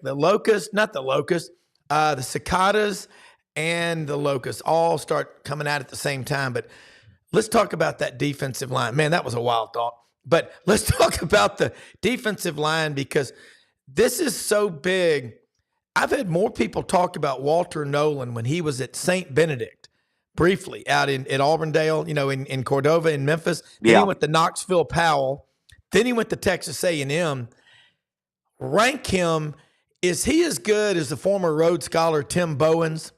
locust, not the locust, the cicadas and the locusts all start coming out at the same time. But let's talk about that defensive line. Man, that was a wild thought. But let's talk about the defensive line because this is so big. I've had more people talk about Walter Nolan when he was at St. Benedict, briefly out at Auburndale, in Cordova in Memphis. Then he went to Knoxville Powell. Then he went to Texas A&M. Rank him. Is he as good as the former Rhodes Scholar Tim Bowens?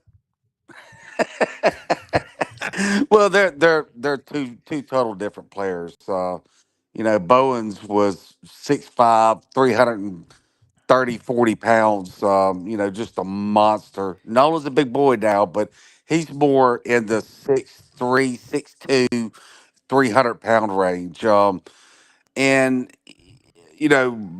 Well, they're two total different players. Bowens was 6'5", 330, 40 pounds. Just a monster. Nolan's a big boy now, but he's more in the 6'3", 6'2", 300-pound range. And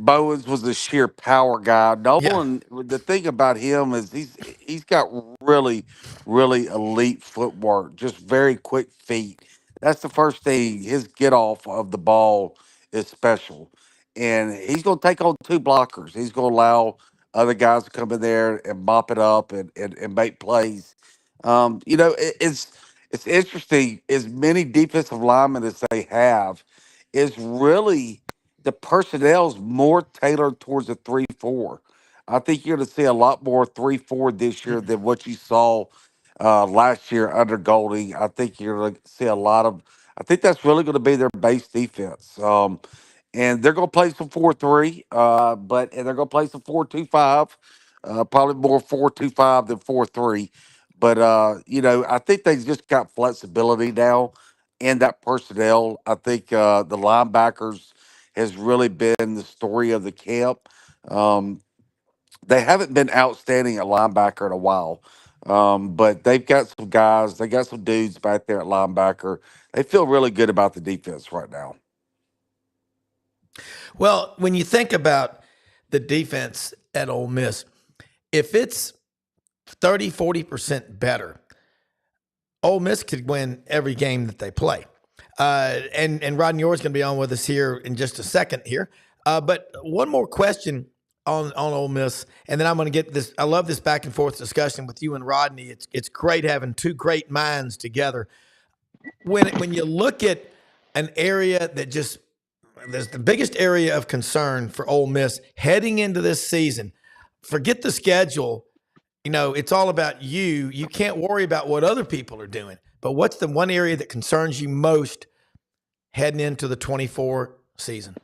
Bowens was a sheer power guy. Yeah. Nolan, the thing about him is he's got really, really elite footwork, just very quick feet. That's the first thing. His get off of the ball is special, and he's going to take on two blockers. He's going to allow other guys to come in there and mop it up and make plays. It's interesting. As many defensive linemen as they have, is really the personnel's more tailored towards a 3-4. I think you're going to see a lot more 3-4 this year than what you saw last year under Goldie. I think you're going to see a lot of. I think that's really going to be their base defense. And they're going to play some 4-3, and they're going to play some 4-2-5. Probably more 4-2-5 than 4-3. But I think they just got flexibility now in that personnel. I think the linebackers has really been the story of the camp. Um, they haven't been outstanding at linebacker in a while, but they've got some guys. They got some dudes back there at linebacker. They feel really good about the defense right now. Well, when you think about the defense at Ole Miss, if it's 30, 40% better, Ole Miss could win every game that they play. And Rodney Orr is going to be on with us here in just a second here. But one more question on Ole Miss, and then I'm going to get this. I love this back and forth discussion with you and Rodney. It's great having two great minds together. When you look at an area that just there's the biggest area of concern for Ole Miss heading into this season. Forget the schedule. It's all about you. You can't worry about what other people are doing. But what's the one area that concerns you most heading into the 24 season?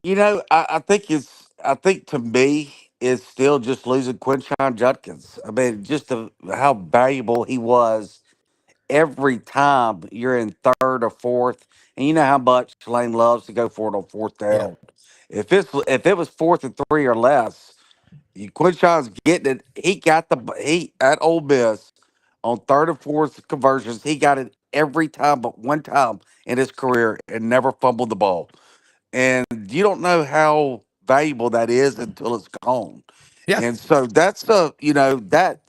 I think to me, it's still just losing Quinshon Judkins. I mean, just how valuable he was every time you're in third or fourth. And you know how much Lane loves to go for it on fourth Yeah. down. If it was 4th and 3 or less, Quinshon's getting it. He at Ole Miss on third and fourth conversions. He got it every time, but one time in his career, and never fumbled the ball. And you don't know how valuable that is until it's gone. Yeah. And so that's that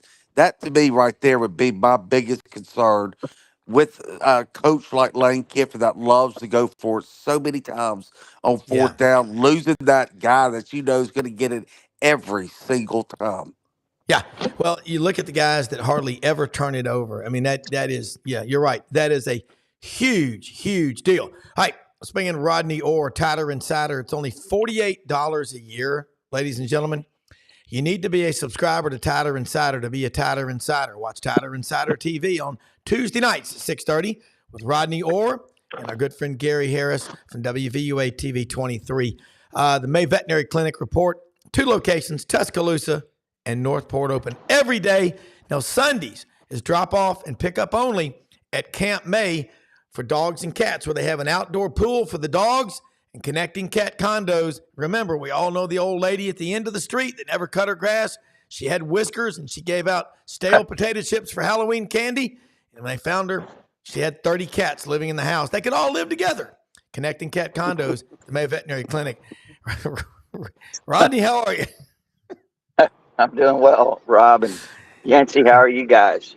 to me right there would be my biggest concern with a coach like Lane Kiffin that loves to go for it so many times on Yeah. fourth down, losing that guy that is going to get it every single time. Yeah. Well, you look at the guys that hardly ever turn it over. I mean, that is, yeah, you're right. That is a huge, huge deal. All right. Let's bring in Rodney Orr, Tighter Insider. It's only $48 a year, ladies and gentlemen. You need to be a subscriber to Tighter Insider to be a Tighter Insider. Watch Tighter Insider TV on Tuesday nights at 6:30 with Rodney Orr and our good friend Gary Harris from WVUA TV 23. The May Veterinary Clinic report, 2 locations, Tuscaloosa and Northport, open every day. Now, Sundays is drop off and pick up only at Camp May for dogs and cats, where they have an outdoor pool for the dogs and connecting cat condos. Remember, we all know the old lady at the end of the street that never cut her grass. She had whiskers and she gave out stale potato chips for Halloween candy. And when they found her, she had 30 cats living in the house. They could all live together. Connecting cat condos, the May Veterinary Clinic. Rodney, how are you? I'm doing well, Rob and Yancey. How are you guys?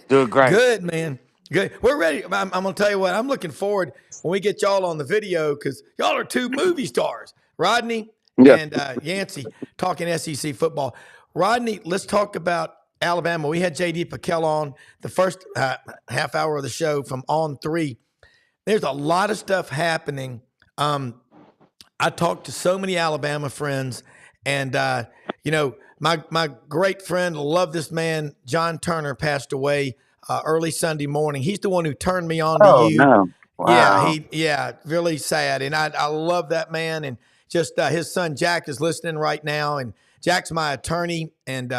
Doing great. Good, man. Good. We're ready. I'm going to tell you what, I'm looking forward when we get y'all on the video because y'all are two movie stars, Rodney Yeah. and Yancey, talking SEC football. Rodney, let's talk about Alabama. We had J.D. Pickell on the first half hour of the show from On 3. There's a lot of stuff happening. I talked to so many Alabama friends, and my great friend, love this man, John Turner, passed away early Sunday morning. He's the one who turned me on to Oh you. no! Wow. Really sad, and I love that man, and just his son Jack is listening right now, and Jack's my attorney, and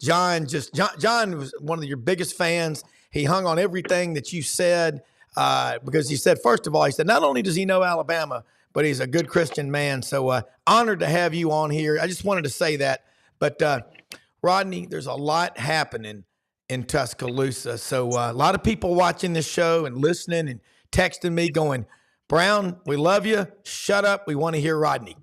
John was one of your biggest fans. He hung on everything that you said because he said, first of all, he said not only does he know Alabama, but he's a good Christian man. So honored to have you on here. I just wanted to say that. But Rodney, there's a lot happening in Tuscaloosa. So a lot of people watching this show and listening and texting me going, Browne, we love you. Shut up. We want to hear Rodney.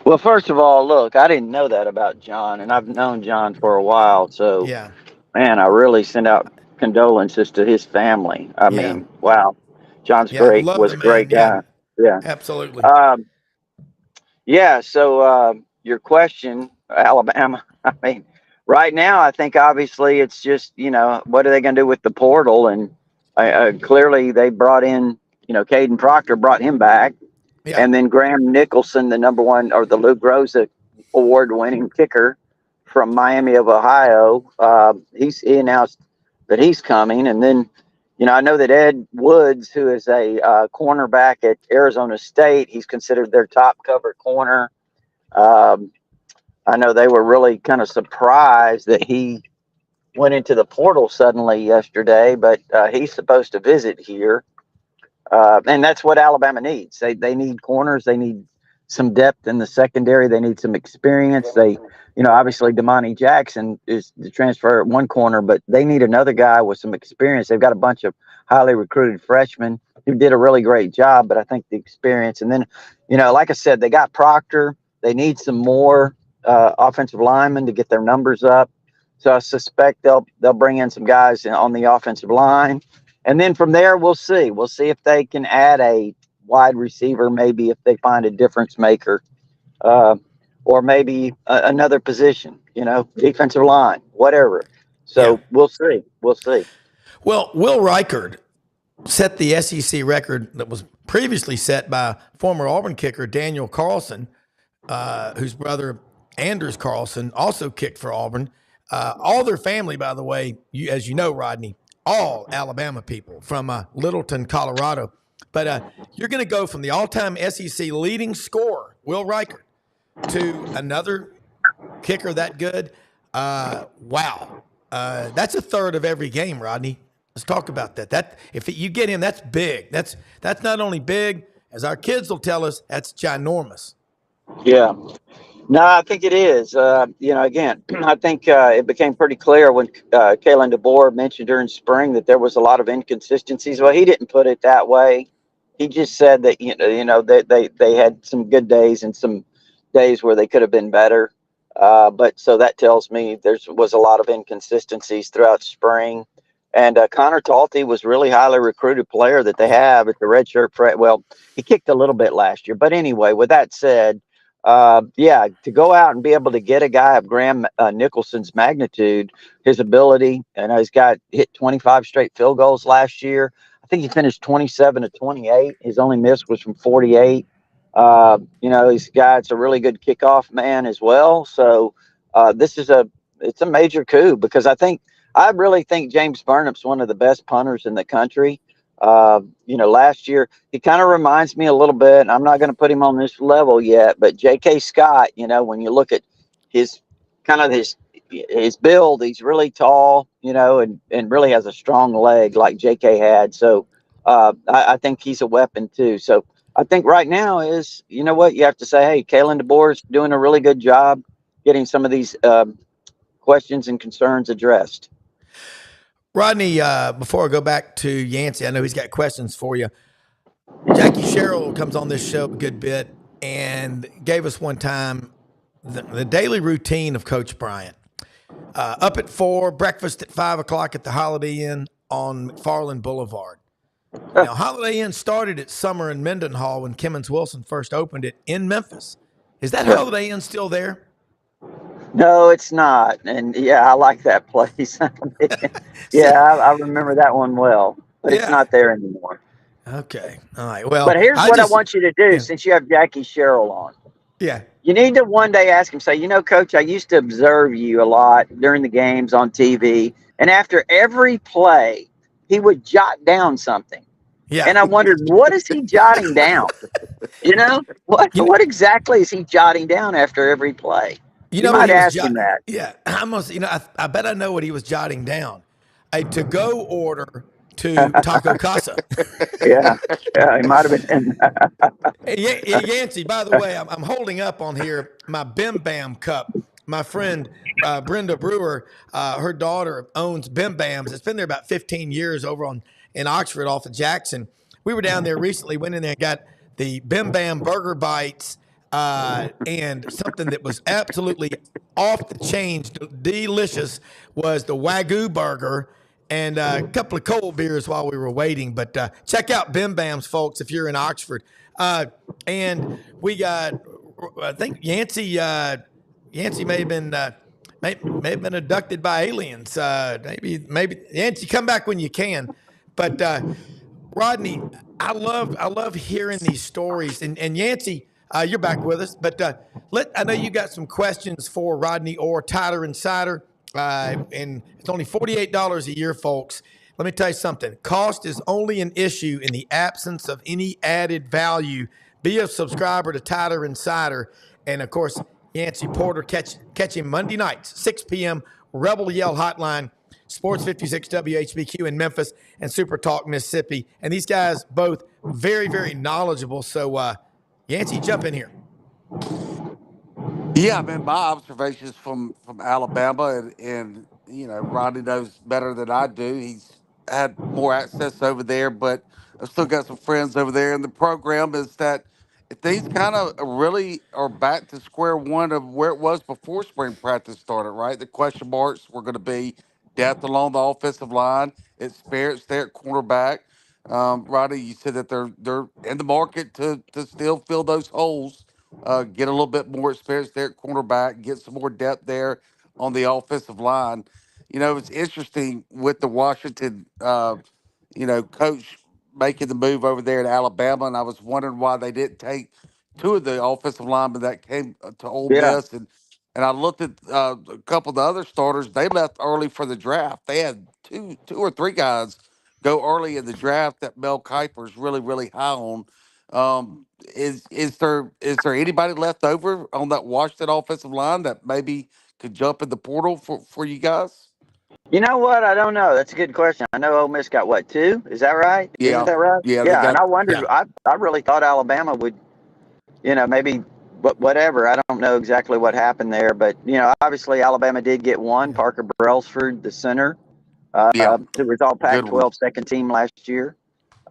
Well, first of all, look, I didn't know that about John, and I've known John for a while. So, Yeah. man, I really send out condolences to his family. I Yeah. mean, wow, John's Yeah. great. Love Was the a great man. Yeah. guy. Yeah. Absolutely. Um, yeah. So, your question, Alabama. I mean, right now, I think obviously it's just what are they going to do with the portal? And clearly they brought in Caden Proctor brought him back. Yeah. And then Graham Nicholson, the number one or the Lou Groza award-winning kicker from Miami of Ohio, he announced that he's coming. And then, I know that Ed Woods, who is a cornerback at Arizona State, he's considered their top cover corner. Um, I know they were really kind of surprised that he went into the portal suddenly yesterday, but he's supposed to visit here. And that's what Alabama needs. They need corners. They need some depth in the secondary. They need some experience. Obviously Damani Jackson is the transfer at one corner, but they need another guy with some experience. They've got a bunch of highly recruited freshmen who did a really great job, but I think the experience. And then, like I said, they got Proctor. They need some more offensive linemen to get their numbers up. So I suspect they'll bring in some guys on the offensive line. And then from there, we'll see. We'll see if they can add a wide receiver, maybe if they find a difference maker, or maybe another position, defensive line, whatever. So we'll see. We'll see. Well, Will Reichard set the SEC record that was previously set by former Auburn kicker Daniel Carlson, whose brother Anders Carlson also kicked for Auburn. All their family, by the way, as you know, Rodney, all Alabama people from Littleton, Colorado. But you're going to go from the all-time SEC leading scorer, Will Reichard, to another kicker that good. Wow. That's a third of every game, Rodney. Let's talk about that. If you get him, that's big. That's not only big, as our kids will tell us, that's ginormous. Yeah. No, I think it is. Again, I think it became pretty clear when Kalen DeBoer mentioned during spring that there was a lot of inconsistencies. Well, he didn't put it that way. He just said that they had some good days and some days where they could have been better. But so that tells me there was a lot of inconsistencies throughout spring. And Connor Talty was really highly recruited player that they have at the redshirt. Well, he kicked a little bit last year, but anyway, with that said. To go out and be able to get a guy of Graham Nicholson's magnitude, his ability, and he's got hit 25 straight field goals last year. I think he finished 27 to 28. His only miss was from 48. He's got a really good kickoff man as well. So it's a major coup because I really think James Burnip's one of the best punters in the country. Last year he kind of reminds me a little bit, and I'm not going to put him on this level yet, but J.K. Scott, when you look at his build, he's really tall, and really has a strong leg like J.K. had. So I think he's a weapon too. So I think right now is, what you have to say, hey, Kalen DeBoer's doing a really good job getting some of these questions and concerns addressed. Rodney, before I go back to Yancey, I know he's got questions for you. Jackie Sherrill comes on this show a good bit and gave us one time the daily routine of Coach Bryant. Up at 4, breakfast at 5 o'clock at the Holiday Inn on McFarland Boulevard. Now, Holiday Inn started at Summer and Mendenhall when Kimmons Wilson first opened it in Memphis. Is that Holiday Inn still there? No, it's not. And yeah, I like that place. Yeah, I remember that one well, but it's not there anymore. Okay. All right. Well, But here's what I want you to do, yeah. since you have Jackie Sherrill on. Yeah. You need to one day ask him, say, Coach, I used to observe you a lot during the games on TV. And after every play, he would jot down something. Yeah. And I wondered, what is he jotting down? What exactly is he jotting down after every play? You might ask him that. Yeah. I bet I know what he was jotting down. A to-go order to Taco Casa. Yeah, he might have been. Yancey, by the way, I'm holding up on here my Bim Bam cup. My friend Brenda Brewer, her daughter owns Bim Bams. It's been there about 15 years over in Oxford off of Jackson. We were down there recently, went in there and got the Bim Bam burger bites and something that was absolutely off the chain, delicious, was the Wagyu burger and a couple of cold beers while we were waiting. But check out Bim Bams, folks, if you're in Oxford. And we got, I think Yancey may have been may have been abducted by aliens. Maybe Yancey, come back when you can. But Rodney, I love hearing these stories. And Yancey, you're back with us. But I know you got some questions for Rodney or Tyler Insider. And it's only $48 a year, folks. Let me tell you something. Cost is only an issue in the absence of any added value. Be a subscriber to Tyler Insider. And, of course, Yancey Porter, catch him Monday nights, 6 p.m., Rebel Yell Hotline, Sports 56 WHBQ in Memphis, and Super Talk Mississippi. And these guys both very, very knowledgeable. So, Yancey, jump in here. Yeah, man, my observations from Alabama, and Rodney knows better than I do. He's had more access over there, but I've still got some friends over there. And the program is that things kind of really are back to square one of where it was before spring practice started, right? The question marks were going to be depth along the offensive line, experience there at cornerback. Rodney, you said that they're in the market to still fill those holes, get a little bit more experience there at cornerback, get some more depth there on the offensive line. It's interesting with the Washington, coach making the move over there in Alabama, and I was wondering why they didn't take two of the offensive linemen that came to Ole Yeah, Miss, and I looked at a couple of the other starters. They left early for the draft. They had two or three guys go early in the draft that Mel Kiper is really really high on. Is there anybody left over on that Washington offensive line that maybe could jump in the portal for you guys? you know what? I don't know. That's a good question. I know Ole Miss got what, 2? Is that right? Isn't Yeah, that right? yeah, they Yeah, and got I wondered. Yeah. I really thought Alabama would, maybe, but whatever. I don't know exactly what happened there, but obviously Alabama did get one, Yeah. Parker Brailsford, the center, yeah, who was all good one. Pac-12 second team last year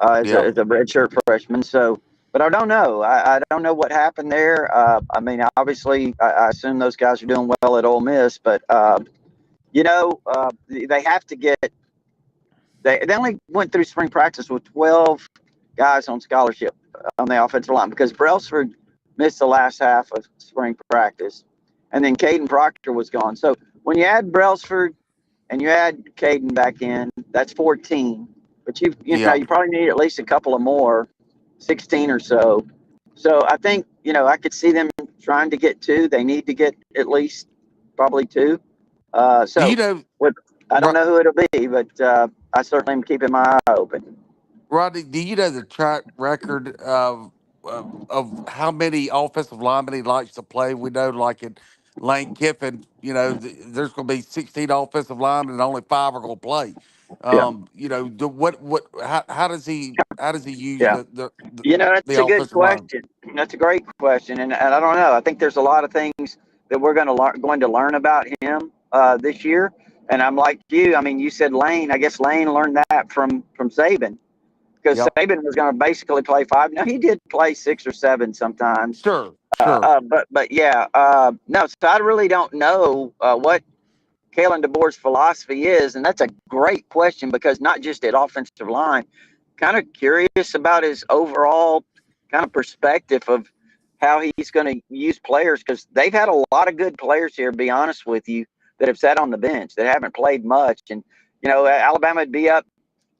as Yeah. a redshirt freshman. So, but I don't know. I don't know what happened there. I mean, obviously, I assume those guys are doing well at Ole Miss, but they have to get. They only went through spring practice with 12 guys on scholarship on the offensive line because Brailsford missed the last half of spring practice, and then Caden Proctor was gone. So when you add Brailsford and you add Caden back in, that's 14. But you Yeah. probably need at least a couple of more, 16 or so. So I think I could see them trying to get 2. They need to get at least probably 2. Do you So know, what I don't Ro- know who it'll be, but I certainly am keeping my eye open. Rodney? Do you know the track record of how many offensive linemen he likes to play? We know, like in Lane Kiffin, there's going to be 16 offensive linemen and only 5 are going to play. Yeah, How does he use yeah. That's the a good offensive line? question. That's a great question, and I don't know. I think there's a lot of things that we're going to learn about him this year. And I'm like you. I mean, you said Lane. I guess Lane learned that from Saban because Yep. Saban was going to basically play 5. Now he did play 6 or 7 sometimes. Sure. Sure. But yeah, no. So I really don't know what Kalen DeBoer's philosophy is, and that's a great question because not just at offensive line, kind of curious about his overall kind of perspective of how he's going to use players because they've had a lot of good players here. To be honest with you, that have sat on the bench that haven't played much, and Alabama would be up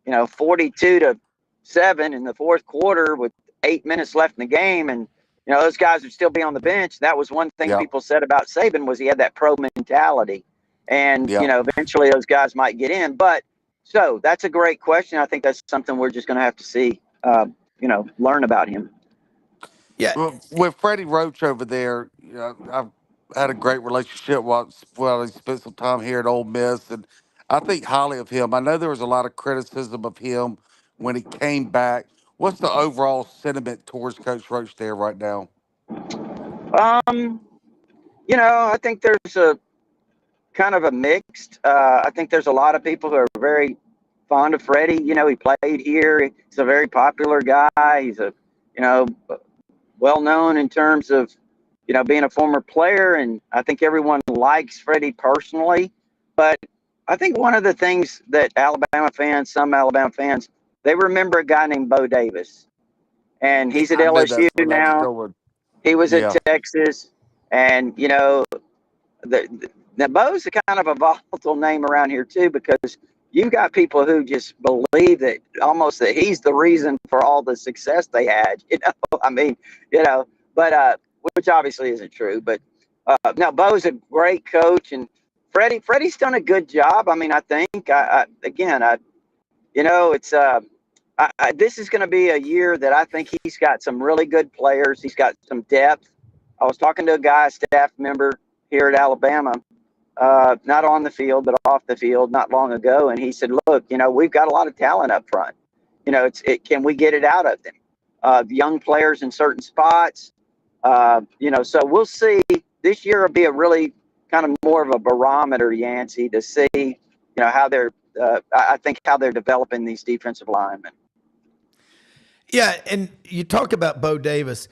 42-7 in the fourth quarter with 8 minutes left in the game. And, those guys would still be on the bench. That was one thing Yep. people said about Saban was he had that pro mentality. And, Yep. eventually those guys might get in. But so that's a great question. I think that's something we're just going to have to see, learn about him. Yeah. Well, with Freddie Roach over there, I've had a great relationship while he spent some time here at Ole Miss, and I think highly of him. I know there was a lot of criticism of him when he came back. What's the overall sentiment towards Coach Roach there right now? I think there's a kind of a mixed. I think there's a lot of people who are very fond of Freddie. He played here. He's a very popular guy. He's a, well known in terms of, being a former player. And I think everyone likes Freddie personally. But I think one of the things that some Alabama fans, they remember a guy named Bo Davis. And he's at I knew LSU that's where that was now. going. He was at Yeah. Texas. And, now Bo's a kind of a volatile name around here too, because you've got people who just believe that almost that he's the reason for all the success they had. I mean, but which obviously isn't true. But no, Bo's a great coach, and Freddie's done a good job. I mean, I think this is going to be a year that I think he's got some really good players. He's got some depth. I was talking to a staff member here at Alabama, not on the field, but off the field not long ago. And he said, look, we've got a lot of talent up front. Can we get it out of them? Young players in certain spots. So we'll see. This year will be a really kind of more of a barometer, Yancey, to see, how I think how they're developing these defensive linemen. Yeah, and you talk about Bo Davis.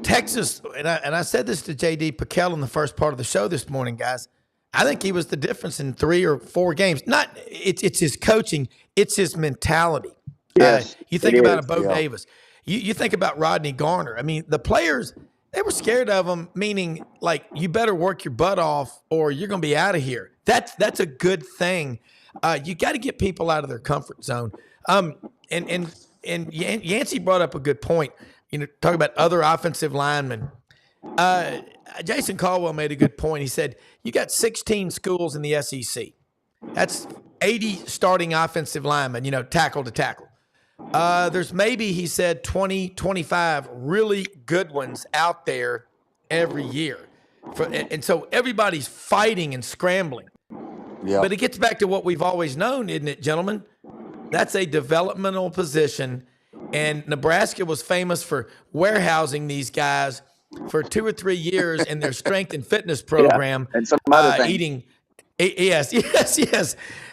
Texas, and I said this to J.D. Pickell in the first part of the show this morning, guys. I think he was the difference in 3 or 4 games. It's his coaching, it's his mentality. Yes, you think about is. a Bo Davis. You think about Rodney Garner. I mean, the players, they were scared of him, meaning like you better work your butt off or you're going to be out of here. That's a good thing. You got to get people out of their comfort zone. And Yancey brought up a good point. Talk about other offensive linemen. Jason Caldwell made a good point. He said, you got 16 schools in the SEC. That's 80 starting offensive linemen, tackle to tackle. There's maybe, he said, 20, 25 really good ones out there every year. And so everybody's fighting and scrambling. Yeah. But it gets back to what we've always known, isn't it, gentlemen? That's a developmental position. And Nebraska was famous for warehousing these guys for 2 or 3 years in their strength and fitness program. Yeah, and some other things. Eating. Yes.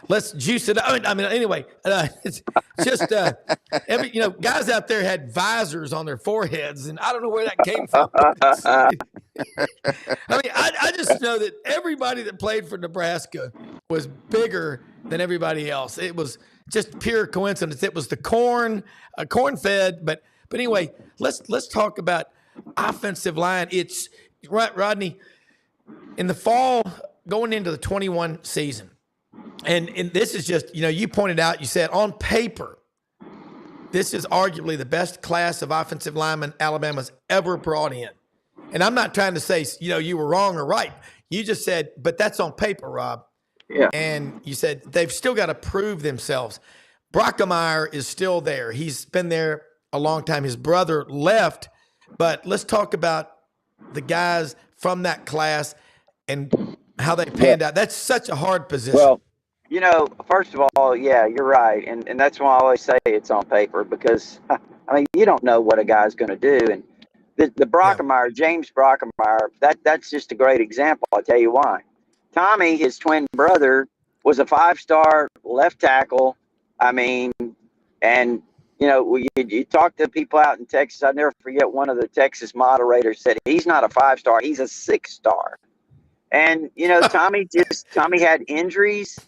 Let's juice it up. I mean, anyway, it's just guys out there had visors on their foreheads, and I don't know where that came from. I mean, I just know that everybody that played for Nebraska was bigger than everybody else. It was just pure coincidence. It was the corn fed. But anyway, let's talk about offensive line. It's right, Rodney, in the fall going into the 21 season. And this is just, you pointed out, you said on paper, this is arguably the best class of offensive linemen Alabama's ever brought in. And I'm not trying to say, you were wrong or right. You just said, but that's on paper, Rob. Yeah. And you said they've still got to prove themselves. Brockemeyer is still there. He's been there a long time. His brother left. But let's talk about the guys from that class and how they panned out. That's such a hard position. Well, first of all, yeah, you're right. And that's why I always say it's on paper because, I mean, you don't know what a guy's going to do. And the Brockemeyer, James Brockemeyer, that's just a great example. I'll tell you why. Tommy, his twin brother, was a 5-star left tackle. I mean, and, you talk to people out in Texas. I never forget one of the Texas moderators said he's not a 5-star, he's a 6-star. And Tommy had injuries,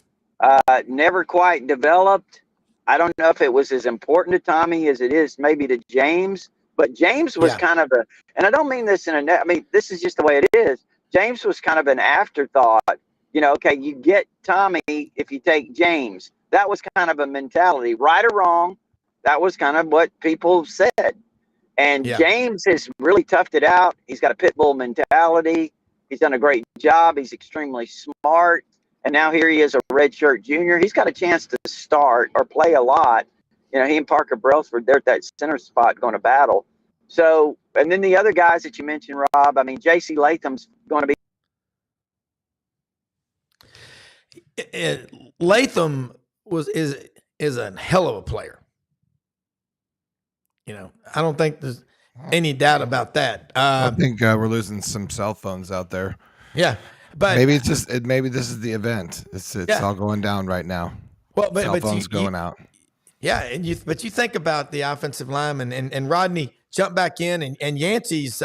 never quite developed. I don't know if it was as important to Tommy as it is maybe to James, but James was kind of and I don't mean this I mean, this is just the way it is. James was kind of an afterthought. Okay, you get Tommy if you take James. That was kind of a mentality, right or wrong. That was kind of what people said. And James has really toughed it out. He's got a pit bull mentality. He's done a great job. He's extremely smart. And now here he is, a redshirt junior. He's got a chance to start or play a lot. He and Parker Brailsford, they're at that center spot going to battle. So, and then the other guys that you mentioned, Rob, I mean, J.C. Latham's going to be. Latham is a hell of a player. I don't think there's any doubt about that. I think we're losing some cell phones out there. Yeah, but maybe it's just maybe this is the event. It's all going down right now. Well, but cell phones going out. Yeah, but you think about the offensive lineman and Rodney jumped back in and Yancey's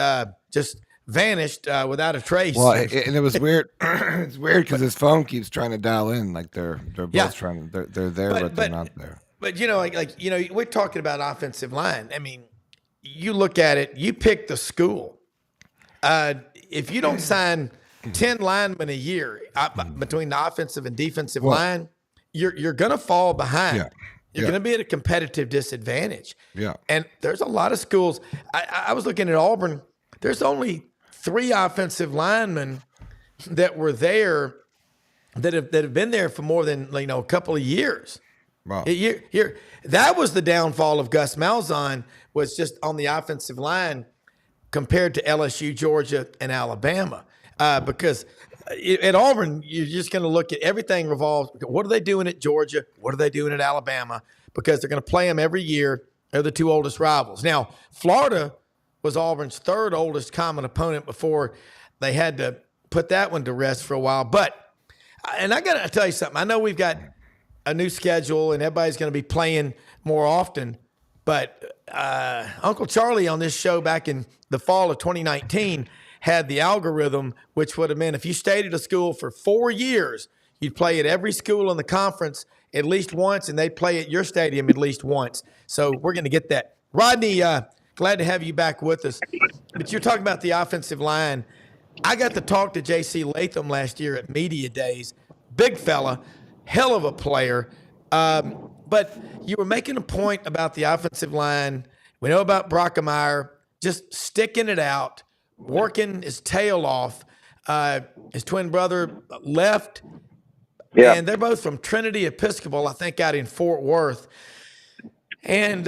just vanished without a trace. Well, and it was weird. It's weird because his phone keeps trying to dial in, like they're both trying. They're there, but they're not there. But we're talking about offensive line. I mean, you look at it. You pick the school. If you don't sign 10 linemen a year between the offensive and defensive line, you're going to fall behind. Yeah. You're going to be at a competitive disadvantage. Yeah. And there's a lot of schools. I was looking at Auburn. There's only 3 offensive linemen that were there that have been there for more than a couple of years. Wow. That was the downfall of Gus Malzahn, was just on the offensive line compared to LSU, Georgia, and Alabama. Because at Auburn, you're just going to look at everything revolves. What are they doing at Georgia? What are they doing at Alabama? Because they're going to play them every year. They're the 2 oldest rivals. Now, Florida was Auburn's 3rd oldest common opponent before they had to put that one to rest for a while. And I got to tell you something. I know we've got a new schedule and everybody's going to be playing more often. But Uncle Charlie on this show back in the fall of 2019 had the algorithm, which would have meant if you stayed at a school for 4 years, you'd play at every school in the conference at least once, and they'd play at your stadium at least once. So we're going to get that. Rodney, glad to have you back with us. But you're talking about the offensive line. I got to talk to J.C. Latham last year at Media Days. Big fella, hell of a player. But you were making a point about the offensive line. We know about Brockemeyer just sticking it out, working his tail off. His twin brother left. Yeah. And they're both from Trinity Episcopal, I think, out in Fort Worth. And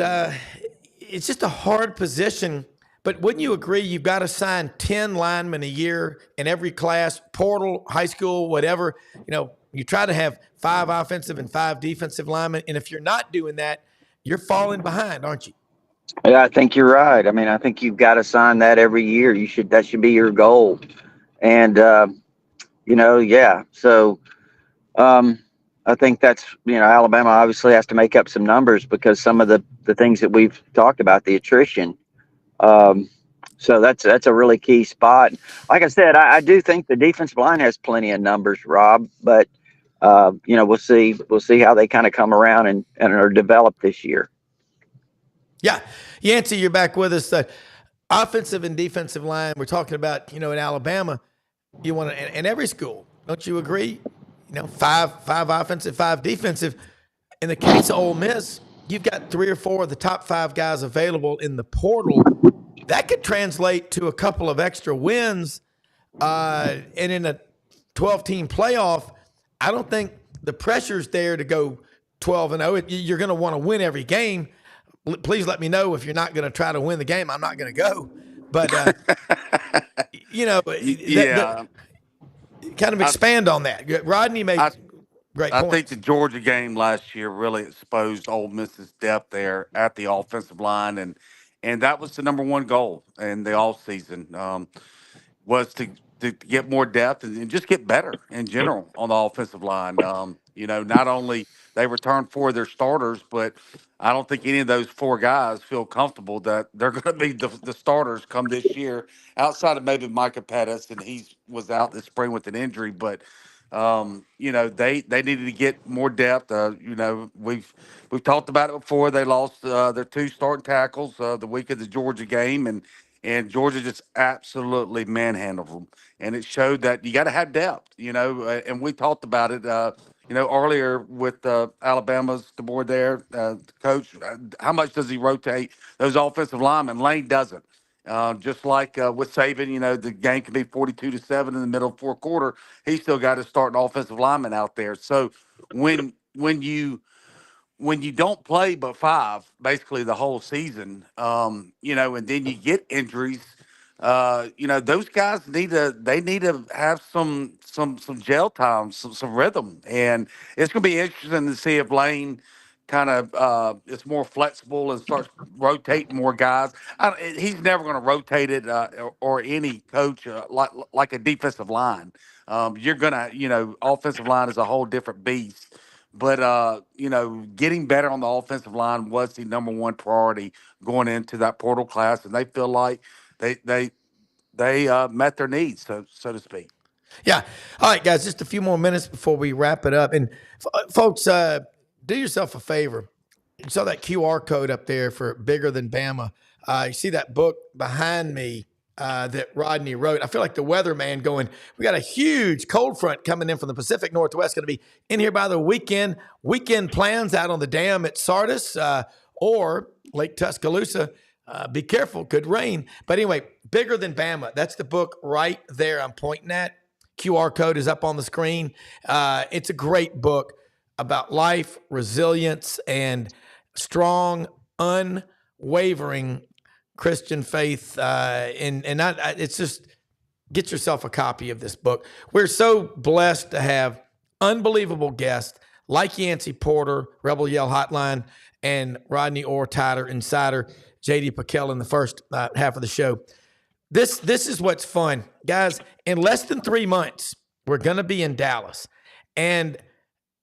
it's just a hard position. But wouldn't you agree you've got to sign 10 linemen a year in every class, portal, high school, whatever? You try to have 5 offensive and 5 defensive linemen. And if you're not doing that, you're falling behind, aren't you? Yeah, I think you're right. I mean, I think you've got to sign that every year. That should be your goal. And, yeah. So I think that's, Alabama obviously has to make up some numbers because some of the things that we've talked about, the attrition. So that's a really key spot. Like I said, I do think the defensive line has plenty of numbers, Rob, but we'll see how they kind of come around and are developed this year. Yeah. Yancey, you're back with us. Offensive and defensive line, we're talking about, in Alabama, you want to, in every school, don't you agree? 5 offensive, 5 defensive. In the case of Ole Miss, you've got 3 or 4 of the top 5 guys available in the portal. That could translate to a couple of extra wins. And in a 12-team playoff, I don't think the pressure's there to go 12-0. You're going to want to win every game. Please let me know if you're not going to try to win the game. I'm not going to go. But, kind of expand on that. Rodney made great points. I think the Georgia game last year really exposed Ole Miss's depth there at the offensive line, and that was the number one goal in the offseason, was to get more depth and just get better in general on the offensive line. Not only they returned 4 of their starters, but I don't think any of those 4 guys feel comfortable that they're going to be the starters come this year, outside of maybe Micah Pettis, and he was out this spring with an injury. But they needed to get more depth. We've talked about it before. They lost their 2 starting tackles the week of the Georgia game, and Georgia just absolutely manhandled them. And it showed that you got to have depth, and we talked about it, earlier with Alabama's the board there, coach. How much does he rotate those offensive linemen? Lane doesn't. Just like with Saban, the game can be 42-7 in the middle of 4th quarter. He still got to start an offensive lineman out there. So when you don't play but 5 basically the whole season, and then you get injuries, those guys need to have some gel time, some rhythm, and it's going to be interesting to see if Lane kind of is more flexible and starts rotating more guys. He's never going to rotate it, or any coach, like a defensive line. You're gonna, offensive line is a whole different beast. But getting better on the offensive line was the number one priority going into that portal class, and they feel like they met their needs, so to speak. Yeah. All right, guys, just a few more minutes before we wrap it up. And folks, do yourself a favor. You saw that QR code up there for Bigger Than Bama. You see that book behind me that Rodney wrote. I feel like the weatherman going, we got a huge cold front coming in from the Pacific Northwest, going to be in here by the weekend. Weekend plans out on the dam at Sardis or Lake Tuscaloosa. Be careful, could rain. But anyway, Bigger Than Bama. That's the book right there I'm pointing at. QR code is up on the screen. It's a great book about life, resilience, and strong, unwavering Christian faith. It's just, get yourself a copy of this book. We're so blessed to have unbelievable guests like Yancey Porter, Rebel Yell Hotline, and Rodney Orr, Tider Insider, JD Pickell in the first half of the show. This is what's fun. Guys, in less than 3 months, we're going to be in Dallas. And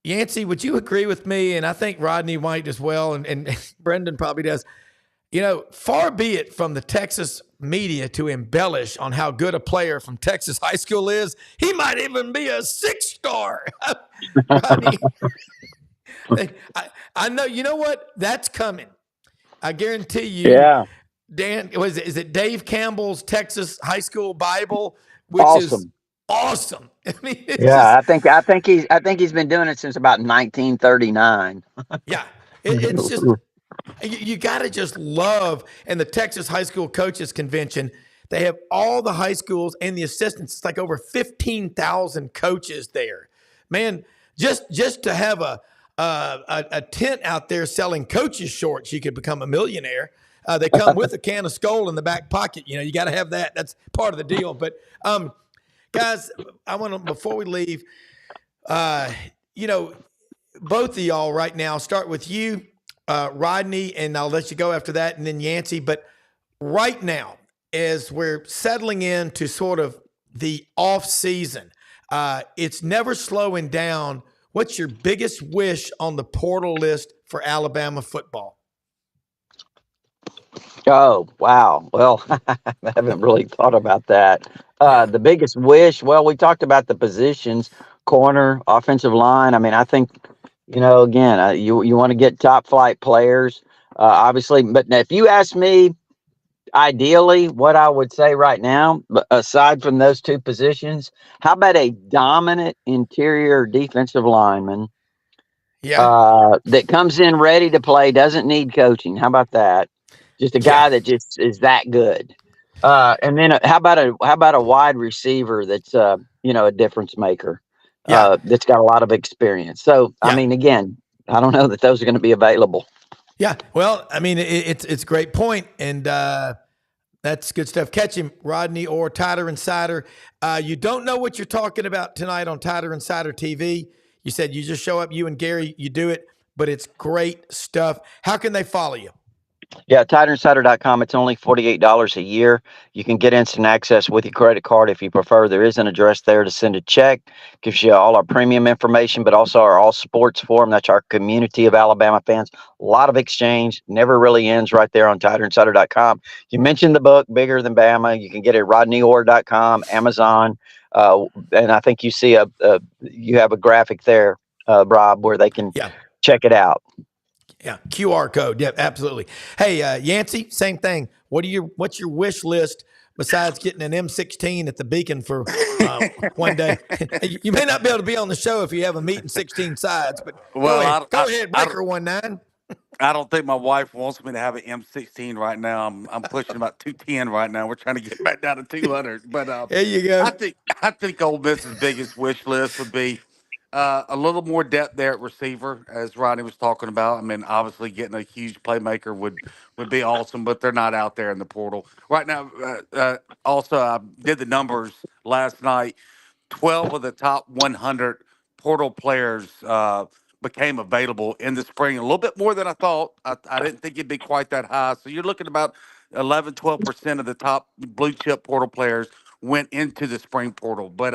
Yancey, would you agree with me? And I think Rodney might as well, and Brenden probably does. Far be it from the Texas media to embellish on how good a player from Texas high school is. He might even be a 6-star. Rodney, I know. You know what? That's coming. I guarantee you. Yeah. Dan, is it Dave Campbell's Texas High School Bible, which is awesome. I mean, I think he's been doing it since about 1939. Yeah, it's just you got to just love. And the Texas High School Coaches Convention, they have all the high schools and the assistants. It's like over 15,000 coaches there. Man, just to have a tent out there selling coaches shorts, you could become a millionaire. They come with a can of Skol in the back pocket. You got to have that. That's part of the deal. But guys, I want to, before we leave, both of y'all right now, start with you, Rodney, and I'll let you go after that, and then Yancey. But right now, as we're settling into sort of the off season, it's never slowing down. What's your biggest wish on the portal list for Alabama football? Oh, wow. Well, I haven't really thought about that. The biggest wish, well, we talked about the positions, corner, offensive line. I mean, I think, again, you want to get top flight players, obviously. But if you ask me, ideally, what I would say right now, aside from those 2 positions, how about a dominant interior defensive lineman? Yeah. That comes in ready to play, doesn't need coaching. How about that? Just a guy that just is that good. And then how about a wide receiver that's a difference maker. That's got a lot of experience. So I mean, again, I don't know that those are going to be available. Yeah. Well, I mean, it's a great point, and that's good stuff. Catch him, Rodney Orr, Tider Insider. You don't know what you're talking about tonight on Tider Insider TV. You said you just show up, you and Gary, you do it, but it's great stuff. How can they follow you? Yeah, TigerInsider.com. It's only $48 a year. You can get instant access with your credit card if you prefer. There is an address there to send a check. Gives you all our premium information, but also our all sports forum. That's our community of Alabama fans. A lot of exchange. Never really ends right there on TigerInsider.com. You mentioned the book, Bigger Than Bama. You can get it at RodneyOrr.com, Amazon. And I think you see you have a graphic there, Rob, where they can check it out. Yeah, QR code. Yeah, absolutely. Hey, Yancey, same thing. What's your wish list besides getting an M16 at the Beacon for one day? You may not be able to be on the show if you have a meat and 16 sides, but go ahead, Breaker 19. I don't think my wife wants me to have an M16 right now. I'm pushing about 210 right now. We're trying to get back down to 200. But there you go. I think Ole Miss's biggest wish list would be a little more depth there at receiver, as Rodney was talking about. I mean, obviously getting a huge playmaker would be awesome, but they're not out there in the portal right now. Also, I did the numbers last night. 12 of the top 100 portal players became available in the spring. A little bit more than I thought. I didn't think it'd be quite that high. So you're looking about 11, 12% of the top blue chip portal players went into the spring portal. But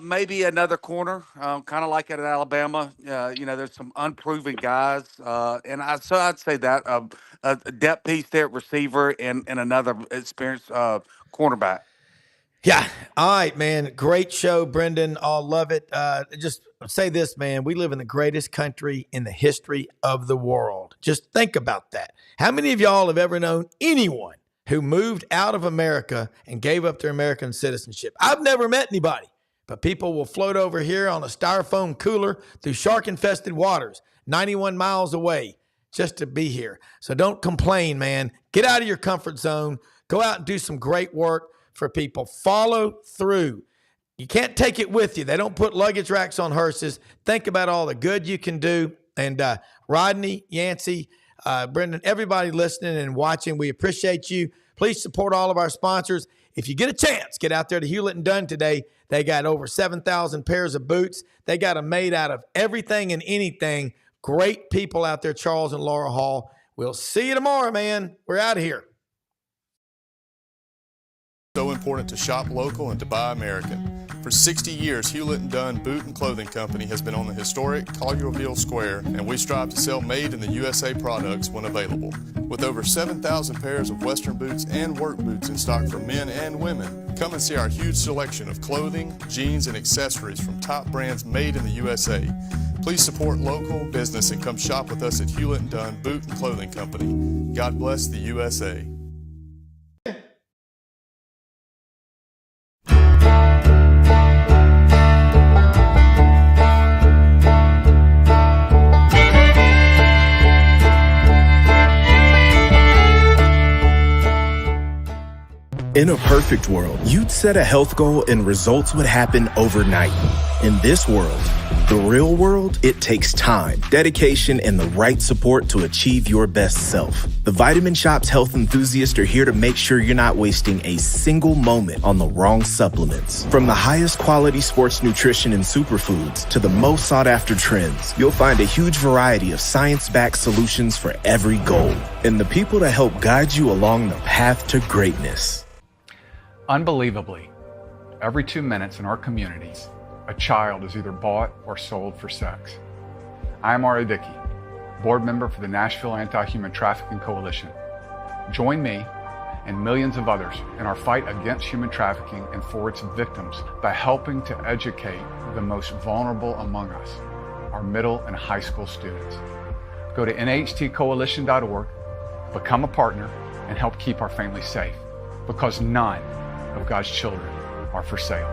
maybe another corner, kind of like at Alabama. There's some unproven guys, I'd say that a depth piece there at receiver and another experienced cornerback. Yeah. All right, man. Great show, Brenden. I'll love it. Just say this, man. We live in the greatest country in the history of the world. Just think about that. How many of y'all have ever known anyone who moved out of America and gave up their American citizenship? I've never met anybody, but people will float over here on a styrofoam cooler through shark-infested waters, 91 miles away, just to be here. So don't complain, man. Get out of your comfort zone. Go out and do some great work for people. Follow through. You can't take it with you. They don't put luggage racks on hearses. Think about all the good you can do. And Rodney, Yancey, Brenden, everybody listening and watching, we appreciate you. Please support all of our sponsors. If you get a chance, get out there to Hewlett & Dunn today. They got over 7,000 pairs of boots. They got them made out of everything and anything. Great people out there, Charles and Laura Hall. We'll see you tomorrow, man. We're out of here. So important to shop local and to buy American. For 60 years, Hewlett & Dunn Boot and Clothing Company has been on the historic Collierville Square, and we strive to sell made in the USA products when available. With over 7,000 pairs of Western boots and work boots in stock for men and women, come and see our huge selection of clothing, jeans, and accessories from top brands made in the USA. Please support local business and come shop with us at Hewlett & Dunn Boot and Clothing Company. God bless the USA. In a perfect world, you'd set a health goal and results would happen overnight. In this world, the real world, it takes time, dedication, and the right support to achieve your best self. The Vitamin Shop's health enthusiasts are here to make sure you're not wasting a single moment on the wrong supplements. From the highest quality sports nutrition and superfoods to the most sought after trends, you'll find a huge variety of science-backed solutions for every goal. And the people to help guide you along the path to greatness. Unbelievably, every 2 minutes in our communities, a child is either bought or sold for sex. I am Ari Dickey, board member for the Nashville Anti-Human Trafficking Coalition. Join me and millions of others in our fight against human trafficking and for its victims by helping to educate the most vulnerable among us, our middle and high school students. Go to nhtcoalition.org, become a partner, and help keep our families safe, because none of God's children are for sale.